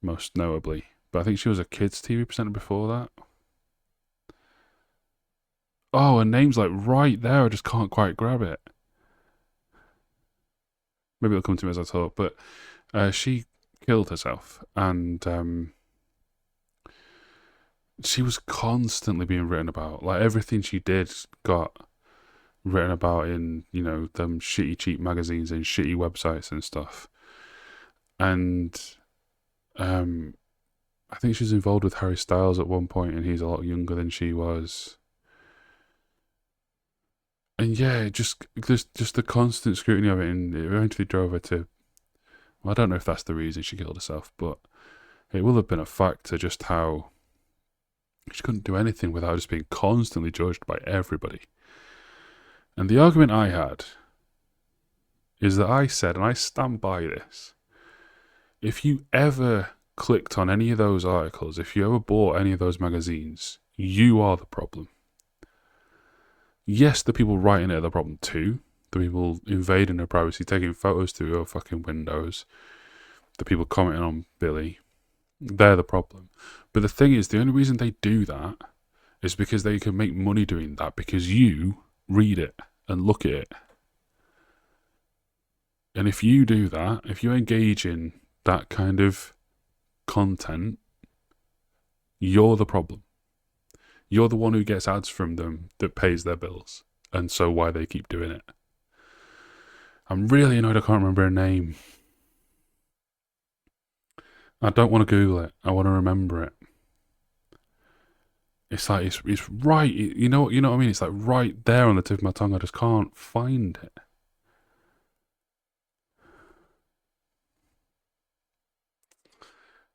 most notably. But I think she was a kids' TV presenter before that. Oh, her name's like right there. I just can't quite grab it. Maybe it'll come to me as I talk. But she killed herself, and she was constantly being written about. Like everything she did got written about in, you know, them shitty cheap magazines and shitty websites and stuff. And I think she was involved with Harry Styles at one point, and he's a lot younger than she was. And yeah, just the constant scrutiny of it, and it eventually drove her to. Well, I don't know if that's the reason she killed herself, but it will have been a factor just how she couldn't do anything without just being constantly judged by everybody. And the argument I had is that I said, and I stand by this, if you ever clicked on any of those articles, if you ever bought any of those magazines, you are the problem. Yes, the people writing it are the problem too. The people invading her privacy, taking photos through her fucking windows. The people commenting on Billie. They're the problem. But the thing is, the only reason they do that is because they can make money doing that, because you read it and look at it. And if you do that, if you engage in that kind of content, you're the problem. You're the one who gets ads from them that pays their bills. And so why they keep doing it. I'm really annoyed I can't remember her name. I don't want to Google it. I want to remember it. It's like, it's right, you know what I mean? It's like right there on the tip of my tongue. I just can't find it.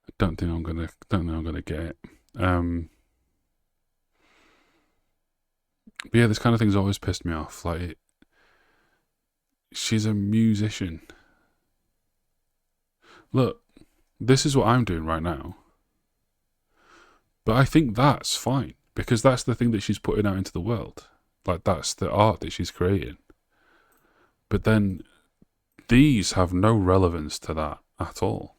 I don't think I'm gonna get it. But yeah, this kind of thing's always pissed me off. Like, she's a musician. Look, this is what I'm doing right now. But I think that's fine, because that's the thing that she's putting out into the world. Like, that's the art that she's creating. But then, these have no relevance to that at all.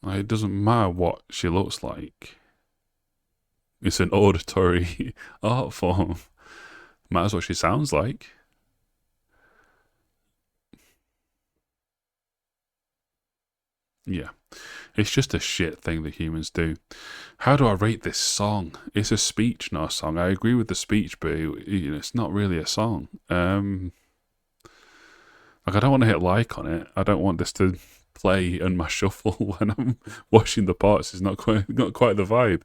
Like, it doesn't matter what she looks like. It's an auditory art form. Matters what she sounds like. Yeah. It's just a shit thing that humans do. How do I rate this song? It's a speech, not a song. I agree with the speech, but it's not really a song. Like, I don't want to hit like on it. I don't want this to play on my shuffle when I'm washing the pots. It's not quite the vibe.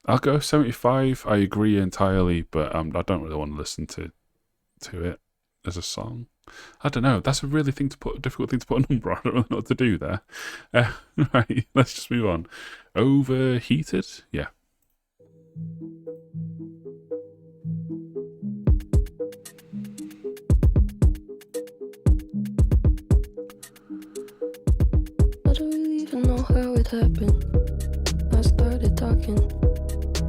I'll go 75. I agree entirely, but I don't really want to listen to it as a song. I don't know. That's a difficult thing to put a number on. I don't know what to do there. Right, let's just move on. Overheated? Yeah. I don't really even know how it happened. I started talking,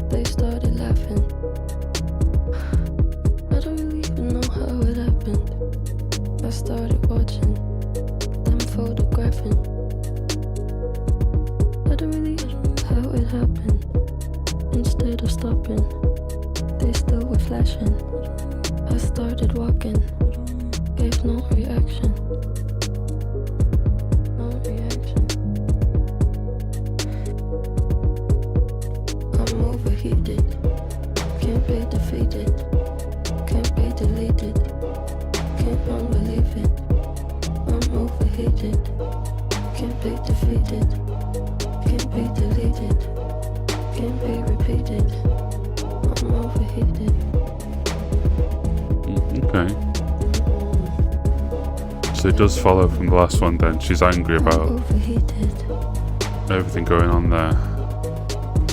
they started laughing. I don't really even know how it happened. I started watching them photographing. I don't really know how it happened. Instead of stopping, they still were flashing. I started walking, gave no reaction. No reaction. I'm overheated, can't be defeated, can't be deleted, can't unbelieve it. I'm overheated, can't be defeated, can't be deleted, can't be repeated. I'm overheated. Okay. So it does follow from the last one then. She's angry about everything going on there.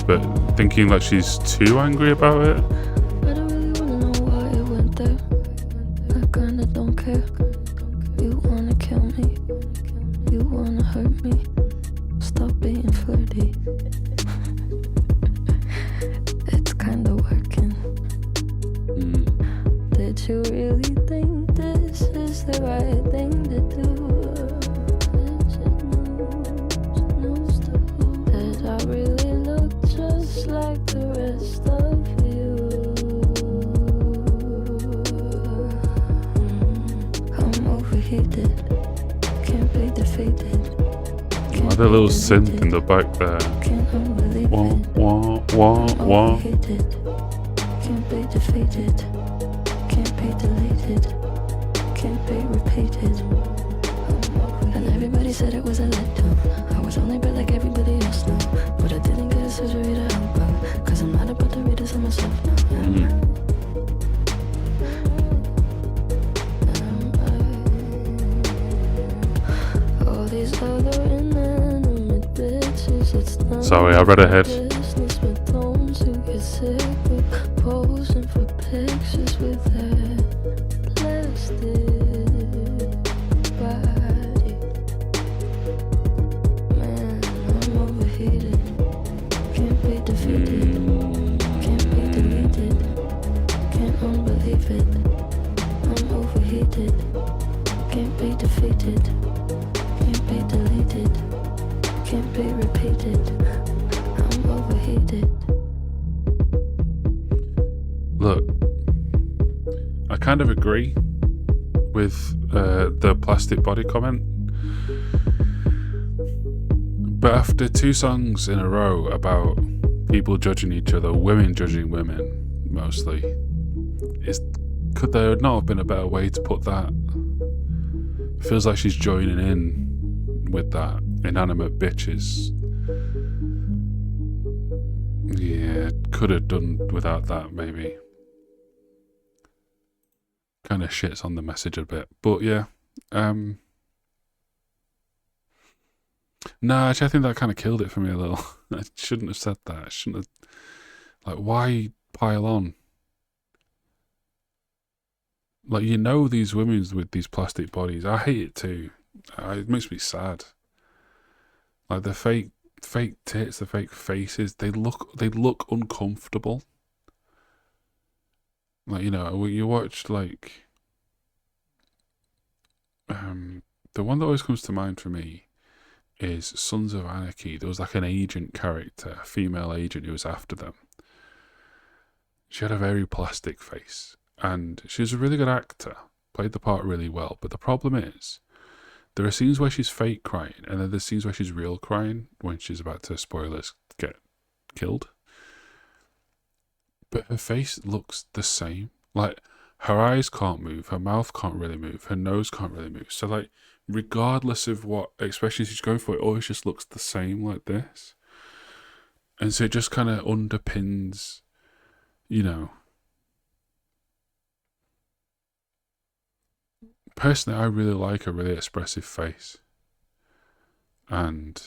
But thinking like she's too angry about it? I don't really wanna know why it went there. I kinda don't care. You wanna kill me, you wanna hurt me. Stop being flirty. It's kinda working. Did you really think this is the right thing to do? Did I really look just like the rest of you? I'm overheated, can't be defeated. Oh, the little synth in the back there. Can't unbelieve Wah, it. wah, wah, I'm wah. overheated, can't be defeated, can't be deleted, can't be repeated. And And everybody said it was a letdown. I was only bred like everybody else now. But I didn't get a surgery to help out. Cause I'm not about to read this on myself now. All these other inanimate bitches, it's not Sorry, I read ahead. business with those who get sick with posing for pictures with their plastic body. Man, I'm overheated. Can't be defeated. Can't be deleted. Can't unbelieve it. I'm overheated. Can't be defeated. Can't be deleted. Can't be repeated. I'm overheated. Look, I kind of agree with the plastic body comment. But after 2 songs in a row about people judging each other, women judging women mostly, could there not have been a better way to put that? It feels like she's joining in with that. Inanimate bitches. Yeah, could have done without that maybe. Kind of shits on the message a bit. But yeah. No, actually I think that kind of killed it for me a little. I shouldn't have said that. I shouldn't have. Like, why pile on? Like, you know, these women with these plastic bodies. I hate it too. It makes me sad. Like the fake tits, the fake faces. They look uncomfortable. Like, you know, you watch like the one that always comes to mind for me is Sons of Anarchy. There was like an agent character, a female agent who was after them. She had a very plastic face, and she was a really good actor, played the part really well. But the problem is, there are scenes where she's fake crying, and then there's scenes where she's real crying when she's about to, spoilers, get killed. But her face looks the same. Like, her eyes can't move, her mouth can't really move, her nose can't really move. So, like, regardless of what expression she's going for, it always just looks the same like this. And so it just kind of underpins, you know. Personally, I really like a really expressive face. And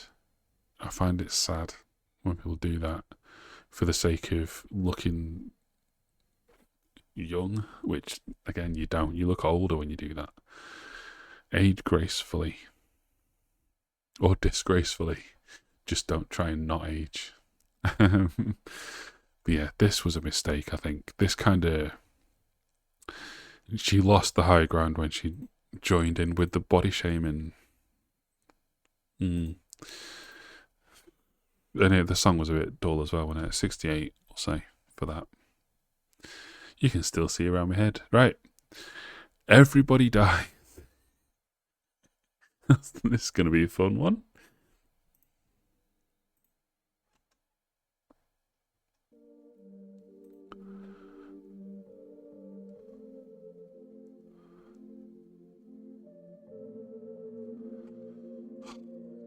I find it sad when people do that for the sake of looking young, which, again, you don't. You look older when you do that. Age gracefully. Or disgracefully. Just don't try and not age. But yeah, this was a mistake, I think. This kind of... She lost the high ground when she joined in with the body shaming. And the song was a bit dull as well, wasn't it? 68, I'll say, for that. You can still see around my head. Right. Everybody dies. This is going to be a fun one.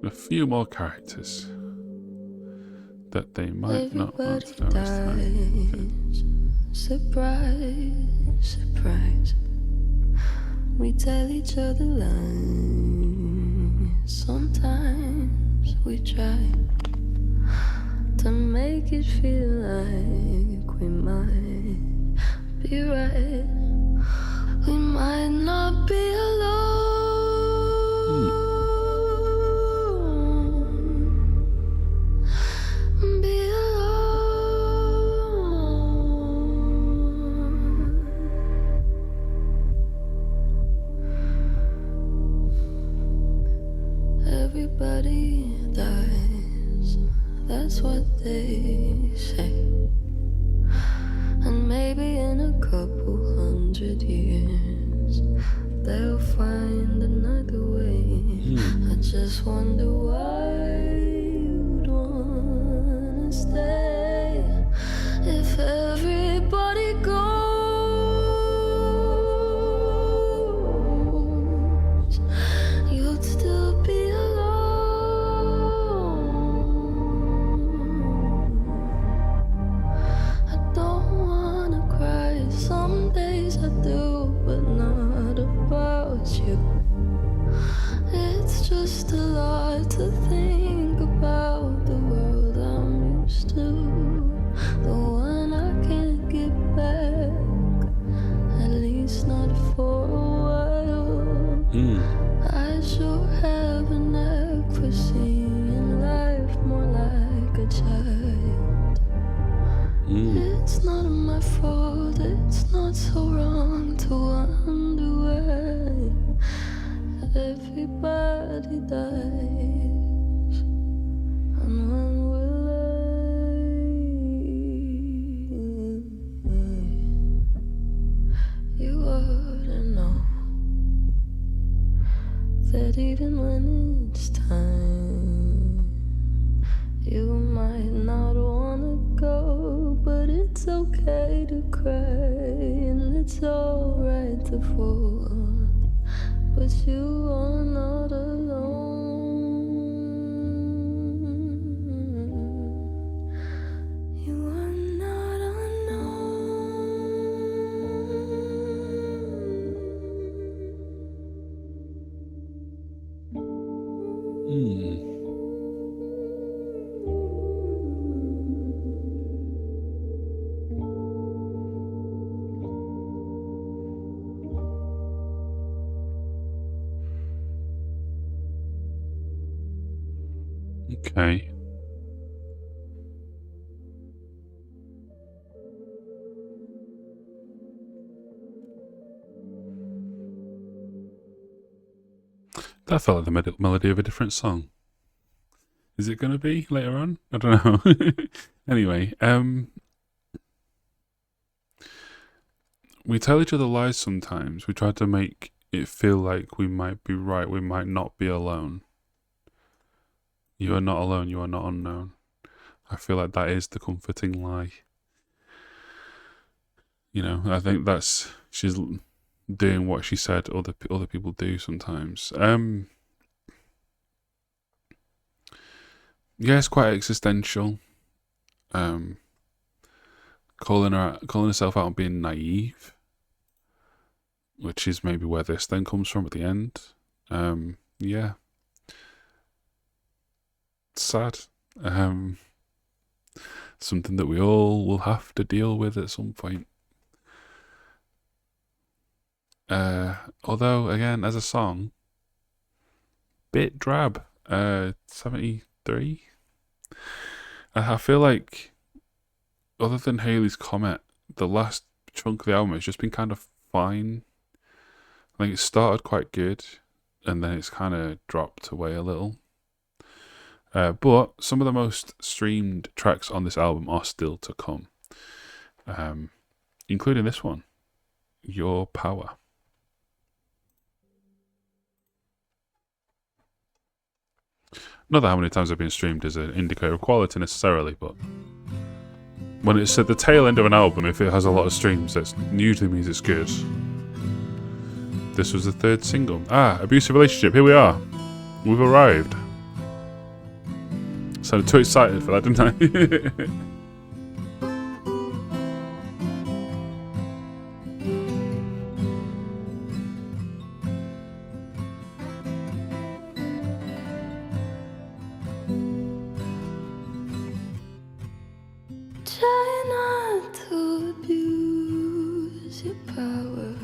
A few more characters that they might not want to know this time. Surprise, surprise. We tell each other lies. Sometimes we try to make it feel like we might be right. We might not be alone. Everybody dies, that's what they say. And maybe in a couple 100 years they'll find another way. I just wonder why you'd wanna stay if everybody goes. You'd still be I sure have a knack for seeing life more like a child. It's not my fault, it's not so wrong to wonder why everybody dies. And when will I? You ought to know that even when it's time, you might not wanna go, but it's okay to cry, and it's alright to fall, but you are not alone. You are not Okay. That felt like the melody of a different song. Is it going to be later on? I don't know. Anyway, we tell each other lies sometimes. We try to make it feel like we might be right, we might not be alone. You are not alone, you are not unknown. I feel like that is the comforting lie. You know, I think she's doing what she said other people do sometimes. Yeah, it's quite existential. Calling herself out on being naive, which is maybe where this then comes from at the end. Yeah, it's sad. Something that we all will have to deal with at some point. Although, again, as a song, bit drab. 73. I feel like, other than Haley's Comet, the last chunk of the album has just been kind of fine. Like, it started quite good, and then it's kind of dropped away a little. But some of the most streamed tracks on this album are still to come, including this one, Your Power. Not that how many times they've been streamed is an indicator of quality necessarily, but when it's at the tail end of an album, if it has a lot of streams, that usually means it's good. This was the third single. Abusive Relationship, here we are. We've arrived. Sounded too excited for that, didn't I? Try not to abuse your power.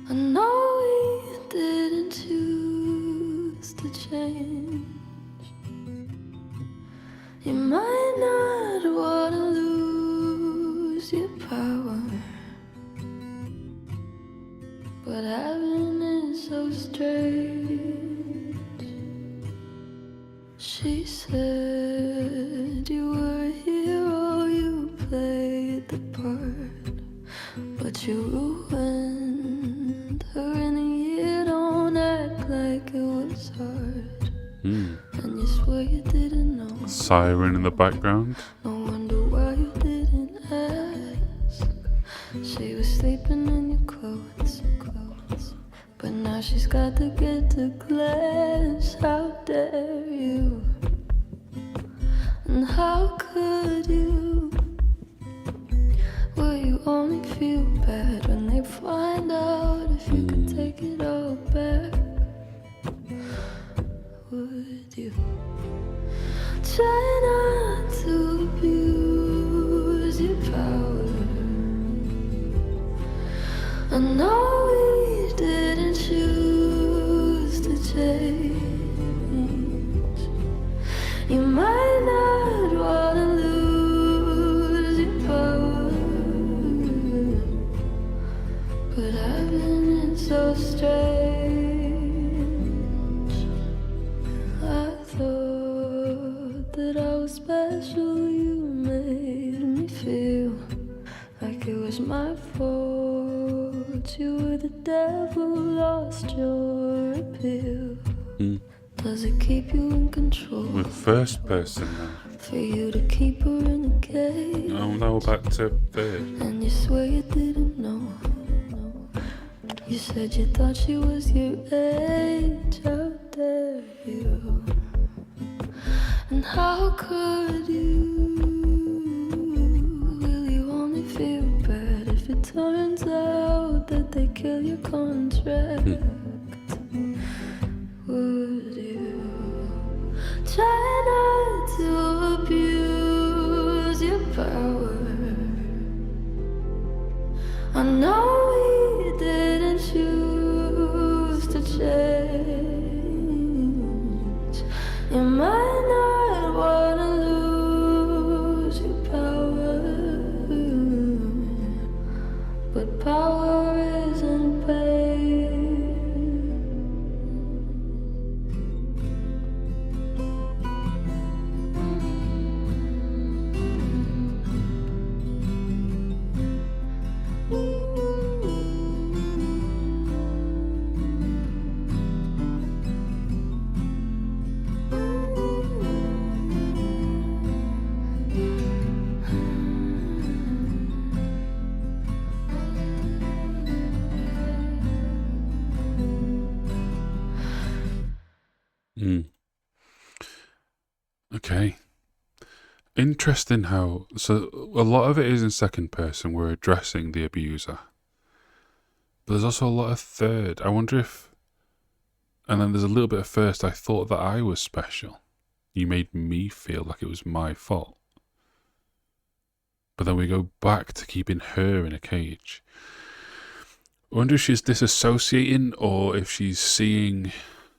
I know we didn't choose to change. You might not want to lose your power, but having it so strange. She said you were a hero, you played the part, but you ruined her in a year. Don't act like it was hard, and you swear you didn't know. Siren in the background. No wonder why you didn't ask. She was sleeping in your clothes, but now she's got to get to class. How dare you? And how could you? Will you only feel bad when they find out if you could take it all back? Would you? Try not to abuse your power. I know we so strange. I thought that I was special. You made me feel like it was my fault. You were the devil, lost your appeal. Does it keep you in control? With first person now. For you to keep her in a cage. Oh no, back to third. And you swear you didn't know. You said you thought she was your age. How dare you? And how could you? Will you only feel bad if it turns out that they kill your contract? Would you try not to abuse your power? I know we didn't choose to change. You might not wanna lose your power, but power isn't pain. Okay. Interesting how, so a lot of it is in second person, we're addressing the abuser. But there's also a lot of third. I wonder if, and then there's a little bit of first, I thought that I was special. You made me feel like it was my fault. But then we go back to keeping her in a cage. I wonder if she's disassociating or if she's seeing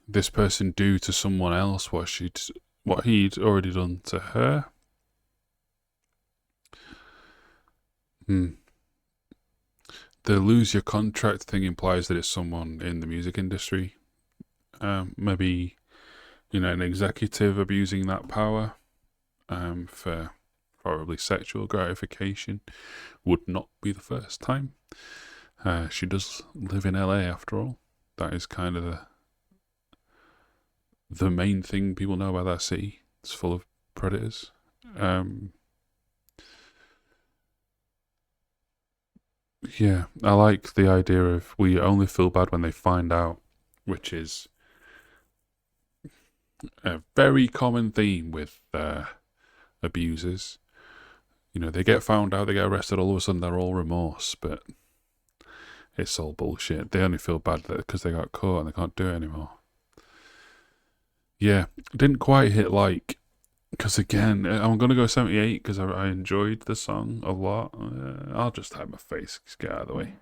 this person do to someone else what he'd already done to her. The lose your contract thing implies that it's someone in the music industry. Maybe, an executive abusing that power for probably sexual gratification. Would not be the first time. She does live in LA after all. That is kind of the main thing people know about that city. It's full of predators. Yeah, I like the idea of we only feel bad when they find out, which is a very common theme with abusers. They get found out, they get arrested, all of a sudden they're all remorse, but it's all bullshit. They only feel bad because they got caught and they can't do it anymore. Yeah, didn't quite hit like, because again, I'm going to go 78 because I enjoyed the song a lot. I'll just hide my face, just get out of the way.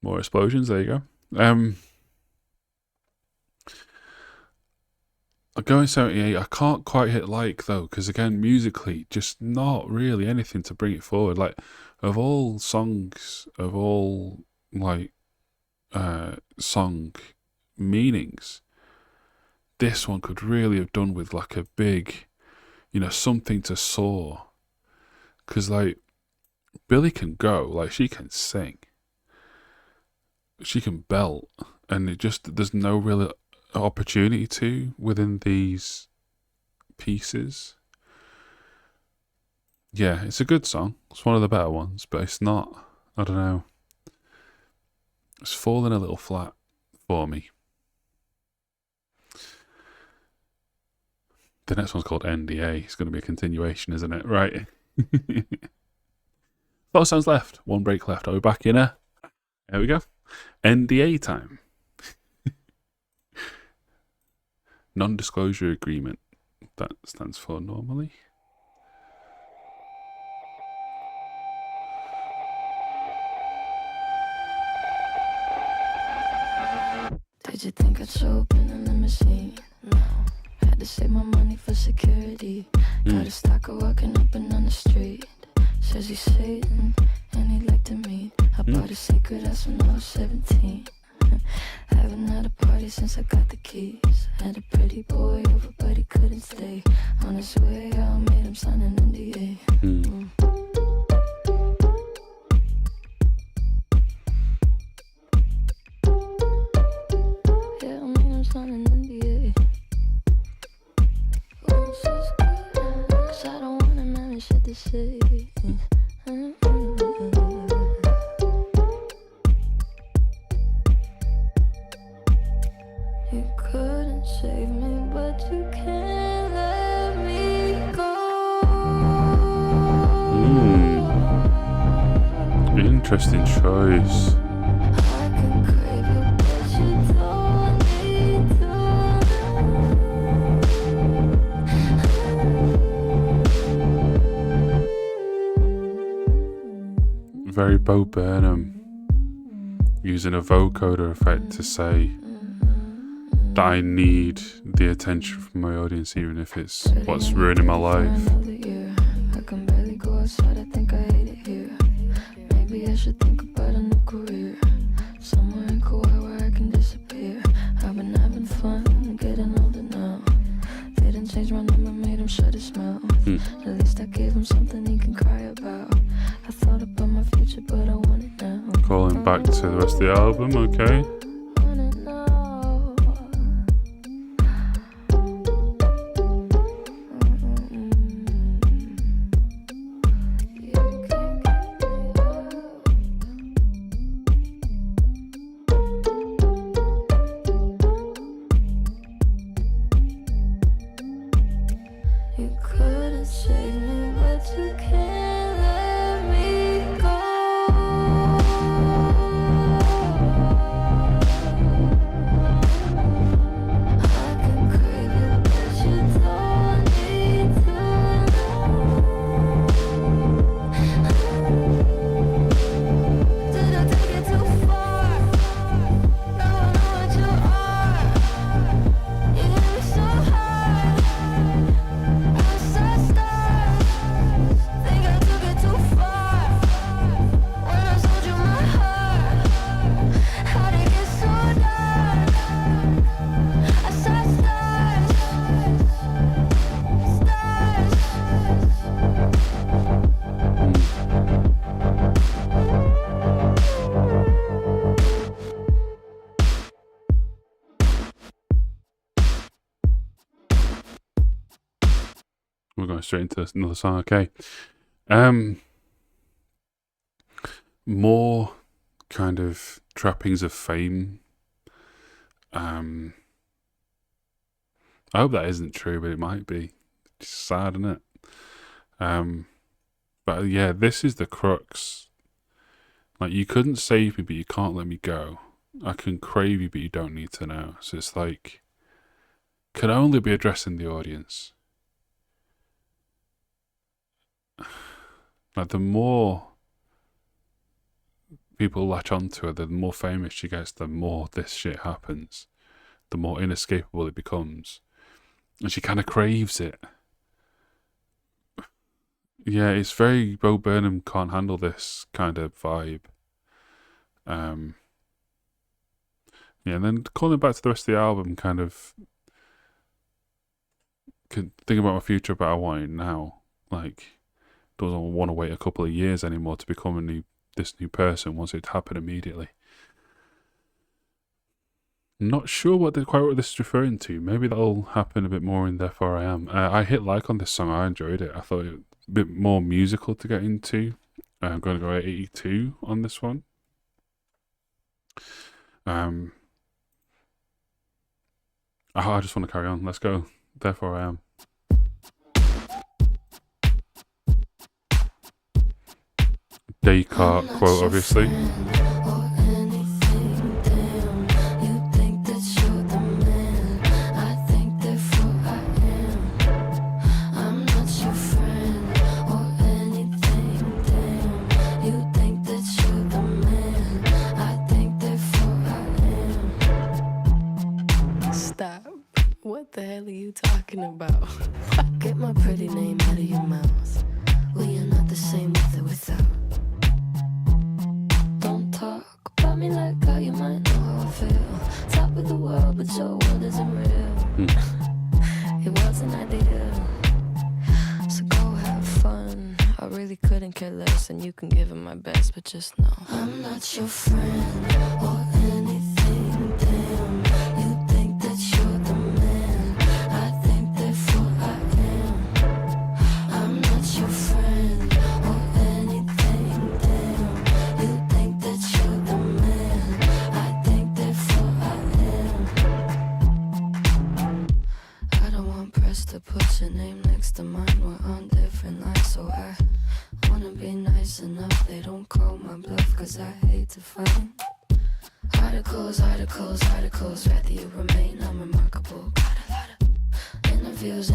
More explosions, there you go. I'm going 78. I can't quite hit like though, because again, musically, just not really anything to bring it forward. Like, of all songs, of all song meanings, this one could really have done with like a big, something to soar. Because Billie can go, she can sing, she can belt, and there's no real opportunity to within these pieces. Yeah, it's a good song. It's one of the better ones, but it's not, I don't know, it's falling a little flat for me. The next one's called NDA. It's going to be a continuation, isn't it? Right. 4 sounds left. 1 break left. Are we back in a? There we go. NDA time. Non-disclosure agreement. That stands for normally. Did you think I'd show up in a limousine? No. Had to save my money for security. Got a stalker walking up and down the street. Says he's Satan and he'd like to meet. I bought a secret house when I was 17. Haven't had a party since I got the keys. Had a pretty boy over, but he couldn't stay. On his way out, made him sign an NDA. Yeah, I made him sign an NDA. Cause I don't want him having shit to say. You couldn't save me, but you can't let me go. Interesting choice. I can crave you, but you don't need to. Very Bo Burnham, using a vocoder effect to say that I need the attention from my audience, even if it's what's ruining my life. I can barely go outside, I think I hate it here. Maybe I should think about a new career, somewhere in Kauai where I can disappear. I've been having fun, getting older now. They didn't change my number, made him shut his mouth. At least I gave him something he can cry about. I thought about my future, but I want it now. Calling back to the rest of the album, okay. Want it now. You couldn't save me, but you can't let me go. I can crave you, but you don't need to know. Did I take it too far? Now I know what you are. You hit me so hard. Outside stars, think I took it too far. When I sold you my heart, how'd it get so dark? I saw stars, stars. We're going straight into another song, okay. More kind of trappings of fame. I hope that isn't true, but it might be. It's sad, isn't it? But yeah, this is the crux. Like, you couldn't save me, but you can't let me go. I can crave you, but you don't need to know. So it's like, can only be addressing the audience. Like, the more people latch onto her, the more famous she gets, the more this shit happens, the more inescapable it becomes, and she kind of craves it. Yeah, it's very Bo Burnham can't handle this kind of vibe. Yeah, and then calling back to the rest of the album, kind of can think about my future, but I want it now. Like, doesn't want to wait a couple of years anymore to become this new person. Wants it to happen immediately. I'm not sure quite what this is referring to. Maybe that'll happen a bit more in Therefore I Am. I hit like on this song. I enjoyed it. I thought it was a bit more musical to get into. I'm going to go at 82 on this one. I just want to carry on. Let's go. Therefore I Am. Descartes quote, obviously. Stop. What the hell are you talking about? Get my pretty name out of your mouth. We are not the same with or without. Don't talk So what isn't real? It wasn't ideal. So go have fun. I really couldn't care less, and you can give it my best, but just know I'm not your friend or anything. Damn, you think that you're the man. I think therefore I am. I'm not your friend or anything. Damn, you think that you're the man. I think therefore I am. I don't want press to put your name next to mine. We're on different lines, so I wanna be nice enough. They don't call my bluff, cause I hate to fight. Articles, rather you remain unremarkable. Got a lot of interviews.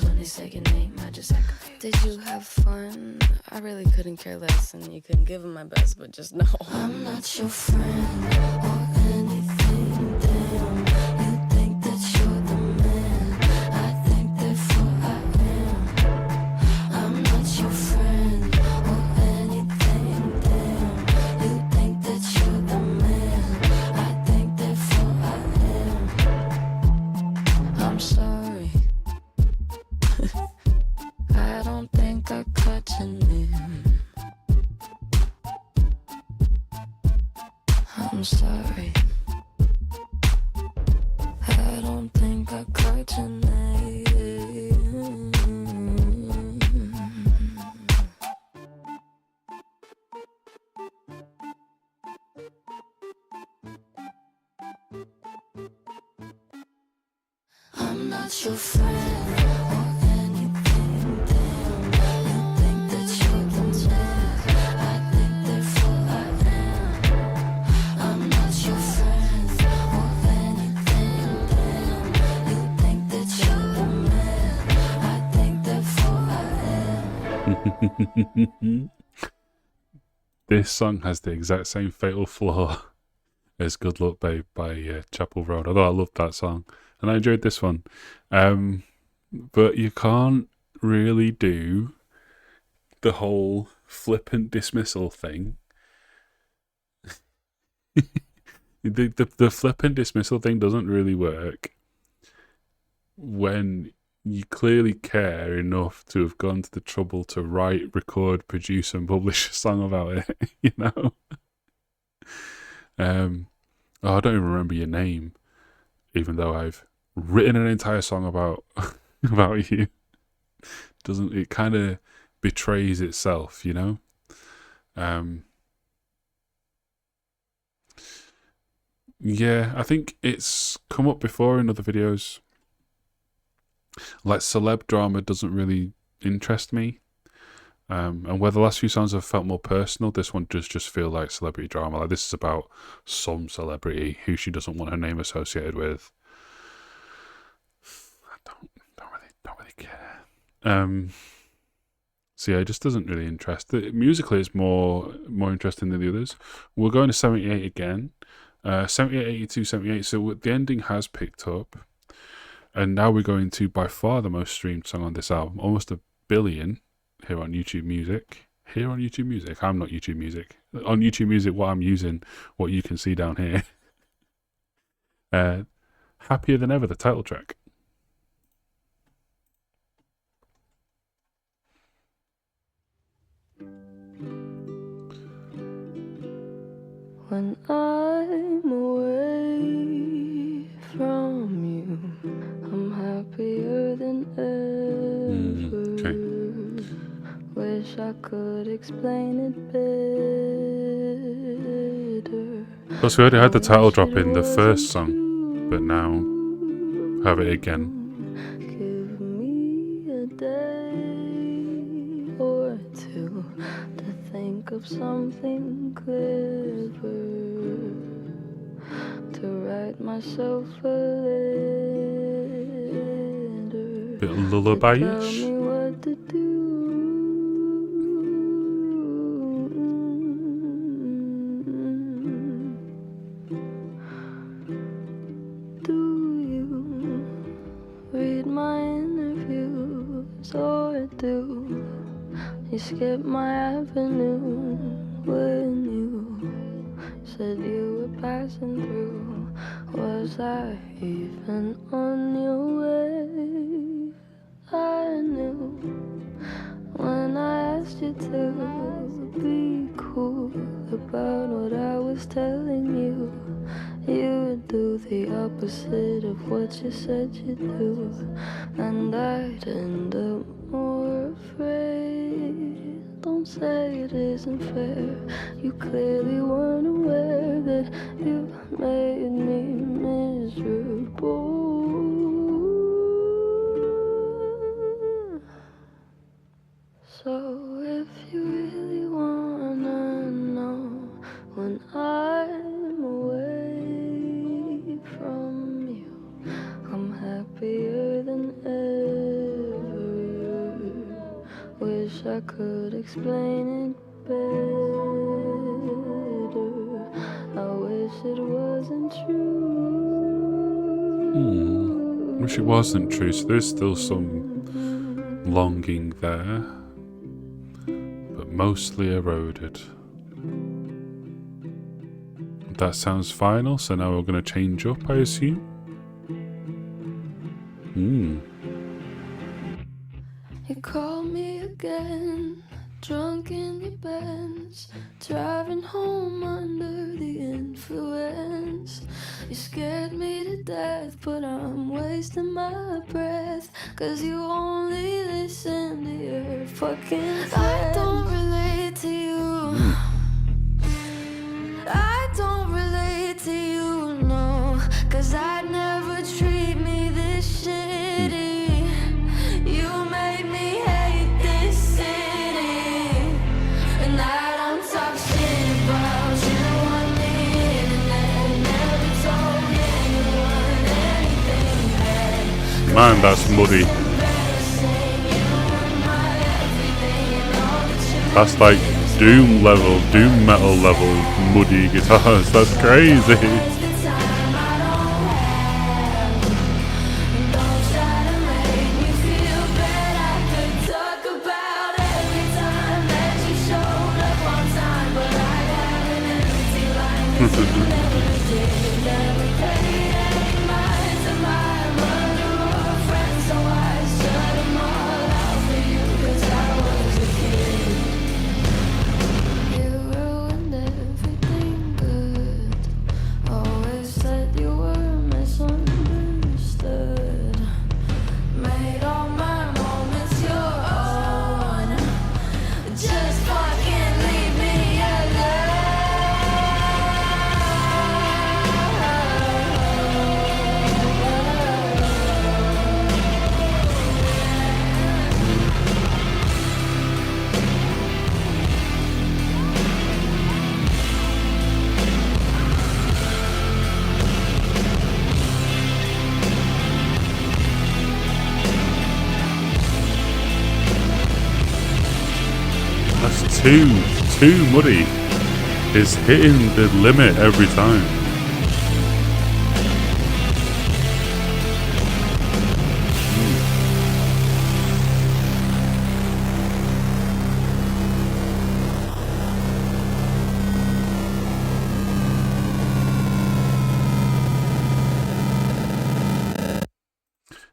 When they say your name, I just act confused. Did you have fun? I really couldn't care less, and you couldn't give them my best, but just know I'm not your friend or anything. Damn, you think that you're the man. I think therefore I am. I'm not your friend or anything. Damn, you think that you're the man. I think therefore I am. I'm sorry. I don't think I caught your name. I'm sorry. I don't think I caught your name. I'm not your friend or anything. Damn, you think that you're the man. I think therefore I am. I'm not your friend or anything. Damn, you think that you're the man. I think therefore I am. This song has the exact same fatal flaw as Good Luck Babe by Chapel Road, although I loved that song and I enjoyed this one. But you can't really do the whole flippant dismissal thing. The flippant dismissal thing doesn't really work when you clearly care enough to have gone to the trouble to write, record, produce, and publish a song about it, you know? I don't even remember your name, even though I've written an entire song about about you. Doesn't it kind of betrays itself, you know? Yeah, I think it's come up before in other videos. Like celeb drama doesn't really interest me. And where the last few songs have felt more personal, this one does just feel like celebrity drama. Like this is about some celebrity who she doesn't want her name associated with. I don't really care. So yeah, it just doesn't really interest. Musically, it's more interesting than the others. We're going to 78 again. 78, 82, 78. So the ending has picked up. And now we're going to by far the most streamed song on this album. Almost 1 billion here on YouTube Music. Here on YouTube Music. I'm not YouTube Music. On YouTube Music, what I'm using, what you can see down here. Happier Than Ever, the title track. When I'm away from you, I'm happier than ever. Okay. Wish I could explain it better. Plus, we already had the title drop in the first song, but now have it again. Give me a day or two to think of something clever, to write myself a letter, Bit lullaby-ish. tell me what to do. Do you read my interviews, or do you skip my avenue when you said you were passing through? Was I even on your wave? I knew when I asked you to be cool about what I was telling you, you would do the opposite of what you said you'd do, and I'd end up more afraid. Don't say it isn't fair. You clearly weren't aware that you made me miserable. So if you really wanna know when I'm away from you, I'm happier than ever. Wish I could explain it better. I wish it wasn't true. Wish it wasn't true, so there's still some longing there, but mostly eroded. That sounds final, so now we're going to change up, I assume? You call me again, drunk in your Benz, driving home under the influence. You scared me to death, but I'm wasting my breath, 'cause you only listen to your fucking friends. I don't relate to you. I don't relate to you, no, 'cause I'd never treat me this shitty. You made me hate this city, and I don't talk shit about you on the internet. Never told anyone anything bad. Man, that's muddy. That's like doom level, doom metal level muddy guitars. That's crazy. Too muddy. It's hitting the limit every time.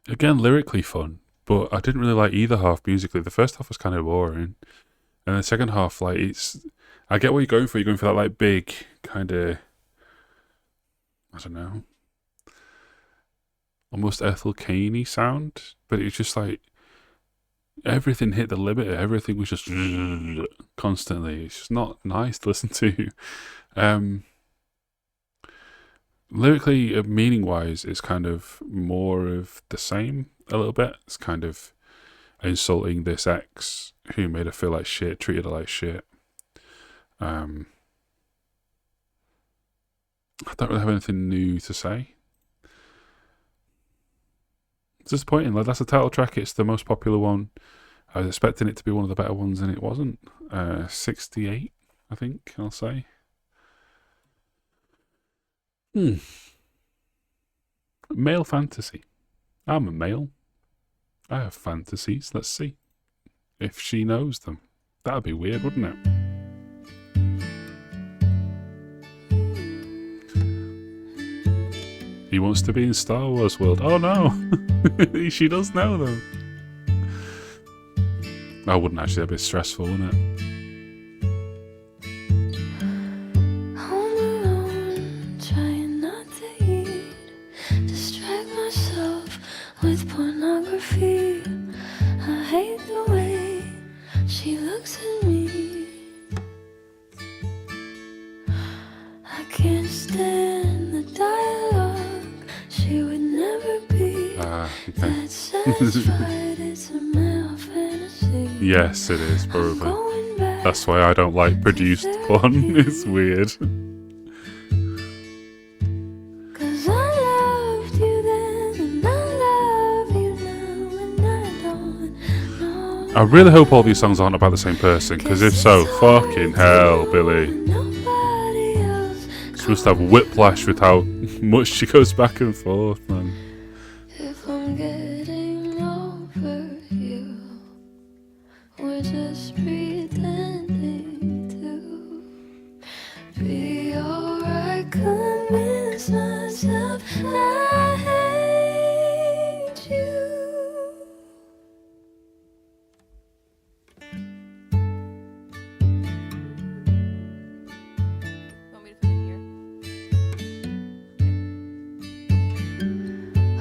Again, lyrically fun, but I didn't really like either half musically. The first half was kind of boring. And the second half, like, I get what you're going for. You're going for that, like, big kind of, I don't know, almost Ethel Cain-y sound. But it's just like, everything hit the limit. Everything was just constantly. It's just not nice to listen to. Lyrically, meaning-wise, it's kind of more of the same a little bit. It's kind of insulting this ex who made her feel like shit, treated her like shit. I don't really have anything new to say. It's disappointing. Like, that's the title track. It's the most popular one. I was expecting it to be one of the better ones, and it wasn't. 68, I think I'll say. Male fantasy. I'm a male. I have fantasies. Let's see if she knows them. That'd be weird, wouldn't it? He wants to be in Star Wars world. Oh no! She does know them. I wouldn't actually, that'd be stressful, wouldn't it? Home alone, trying not to eat. Distract myself with pornography. I hate the way she looks at me. I can't stand the dialogue. She would never be Okay. that satisfied. It's a male fantasy. Yes, it is, I'm probably. going back. That's why I don't like produced porn. It's weird. 'Cause I loved you then, and I love you now, and I don't know. I really hope all these songs aren't about the same person, because if so, fucking hell, Billie. Nobody else She must have whiplash with how much she goes back and forth, man. if I'm getting over you. We're just pretending to be alright. Convince myself I hate you. Want me to put it here?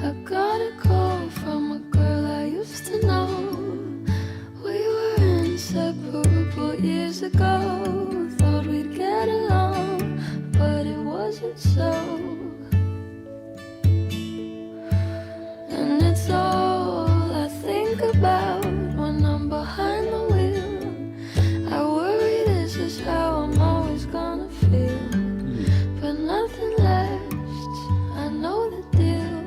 I got a call from a girl I used to know. We were inseparable years ago. Thought we'd get along, but it wasn't so. And it's all I think about when I'm behind the wheel. I worry this is how I'm always gonna feel. But nothing lasts, I know the deal.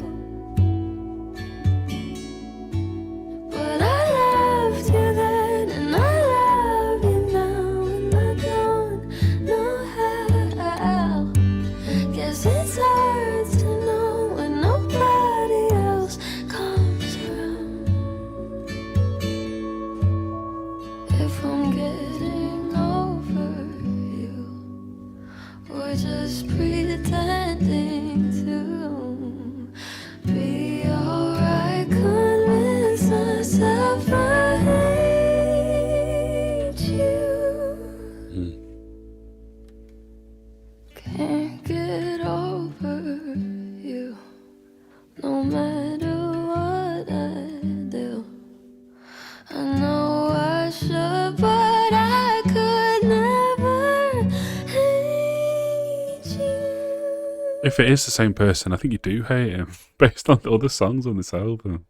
But I loved you then, and I love you now, and I don't know how. Guess it's hard to know when nobody else comes around. If I'm getting over you, we're just pretending to be alright. Convince myself I hate you. Can't get over you, no matter what I do. I know I should, but I could never hate you. If it is the same person, I think you do hate him, based on the other songs on this album.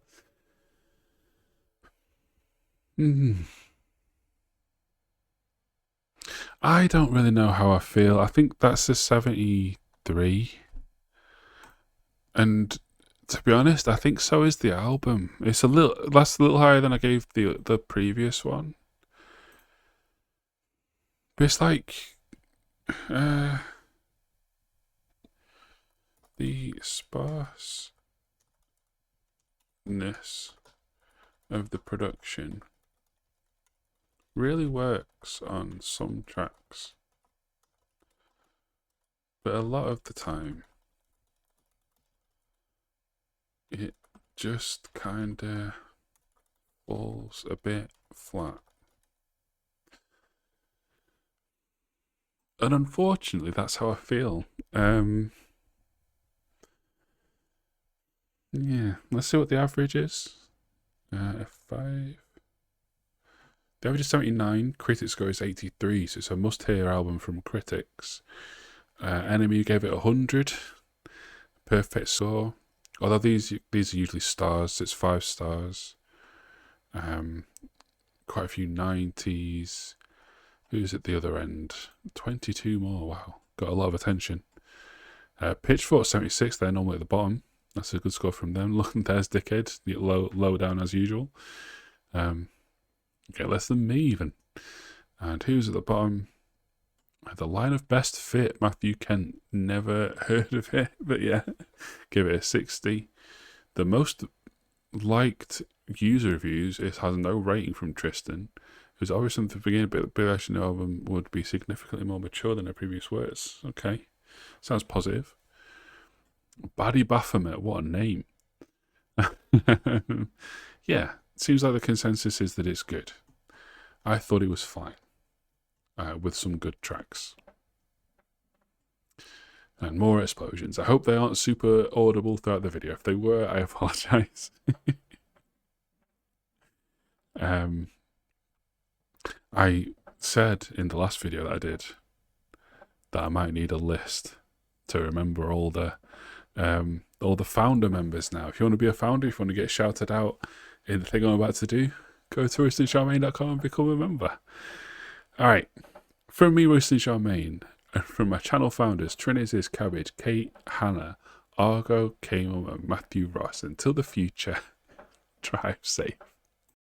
I don't really know how I feel. I think that's a 73. And to be honest, I think so is the album. That's a little higher than I gave the previous one. But it's like the sparseness of the production really works on some tracks, but a lot of the time it just kinda falls a bit flat. And unfortunately, that's how I feel. Yeah, let's see what the average is. F5. The average is 79. Critic score is 83, so it's a must-hear album from critics. Enemy gave it 100. Perfect score. Although these are usually stars, it's 5 stars. Quite a few 90s. Who's at the other end? 22 more. Wow, got a lot of attention. Pitchfork 76. They're normally at the bottom. That's a good score from them. Look, there's Dickhead, low down as usual. Okay, less than me even. And who's at the bottom? The Line of Best Fit, Matthew Kent. Never heard of it, but yeah, give it a 60. The most liked user reviews, it has no rating from Tristan. It was obvious from the beginning, but the Billie Eilish album would be significantly more mature than her previous works. Okay, sounds positive. Barry Baphomet, what a name. Yeah, seems like the consensus is that it's good. I thought it was fine, with some good tracks. And more explosions. I hope they aren't super audible throughout the video. If they were, I apologize. I said in the last video that I did that I might need a list to remember all the founder members now. If you want to be a founder, if you want to get shouted out in the thing I'm about to do, go to roastingcharmaine.com and become a member. All right, from me, Roasting Charmaine, and from my channel founders, Trinity's Cabbage, Kate, Hannah, Argo, Kamel, and Matthew Ross. Until the future, drive safe.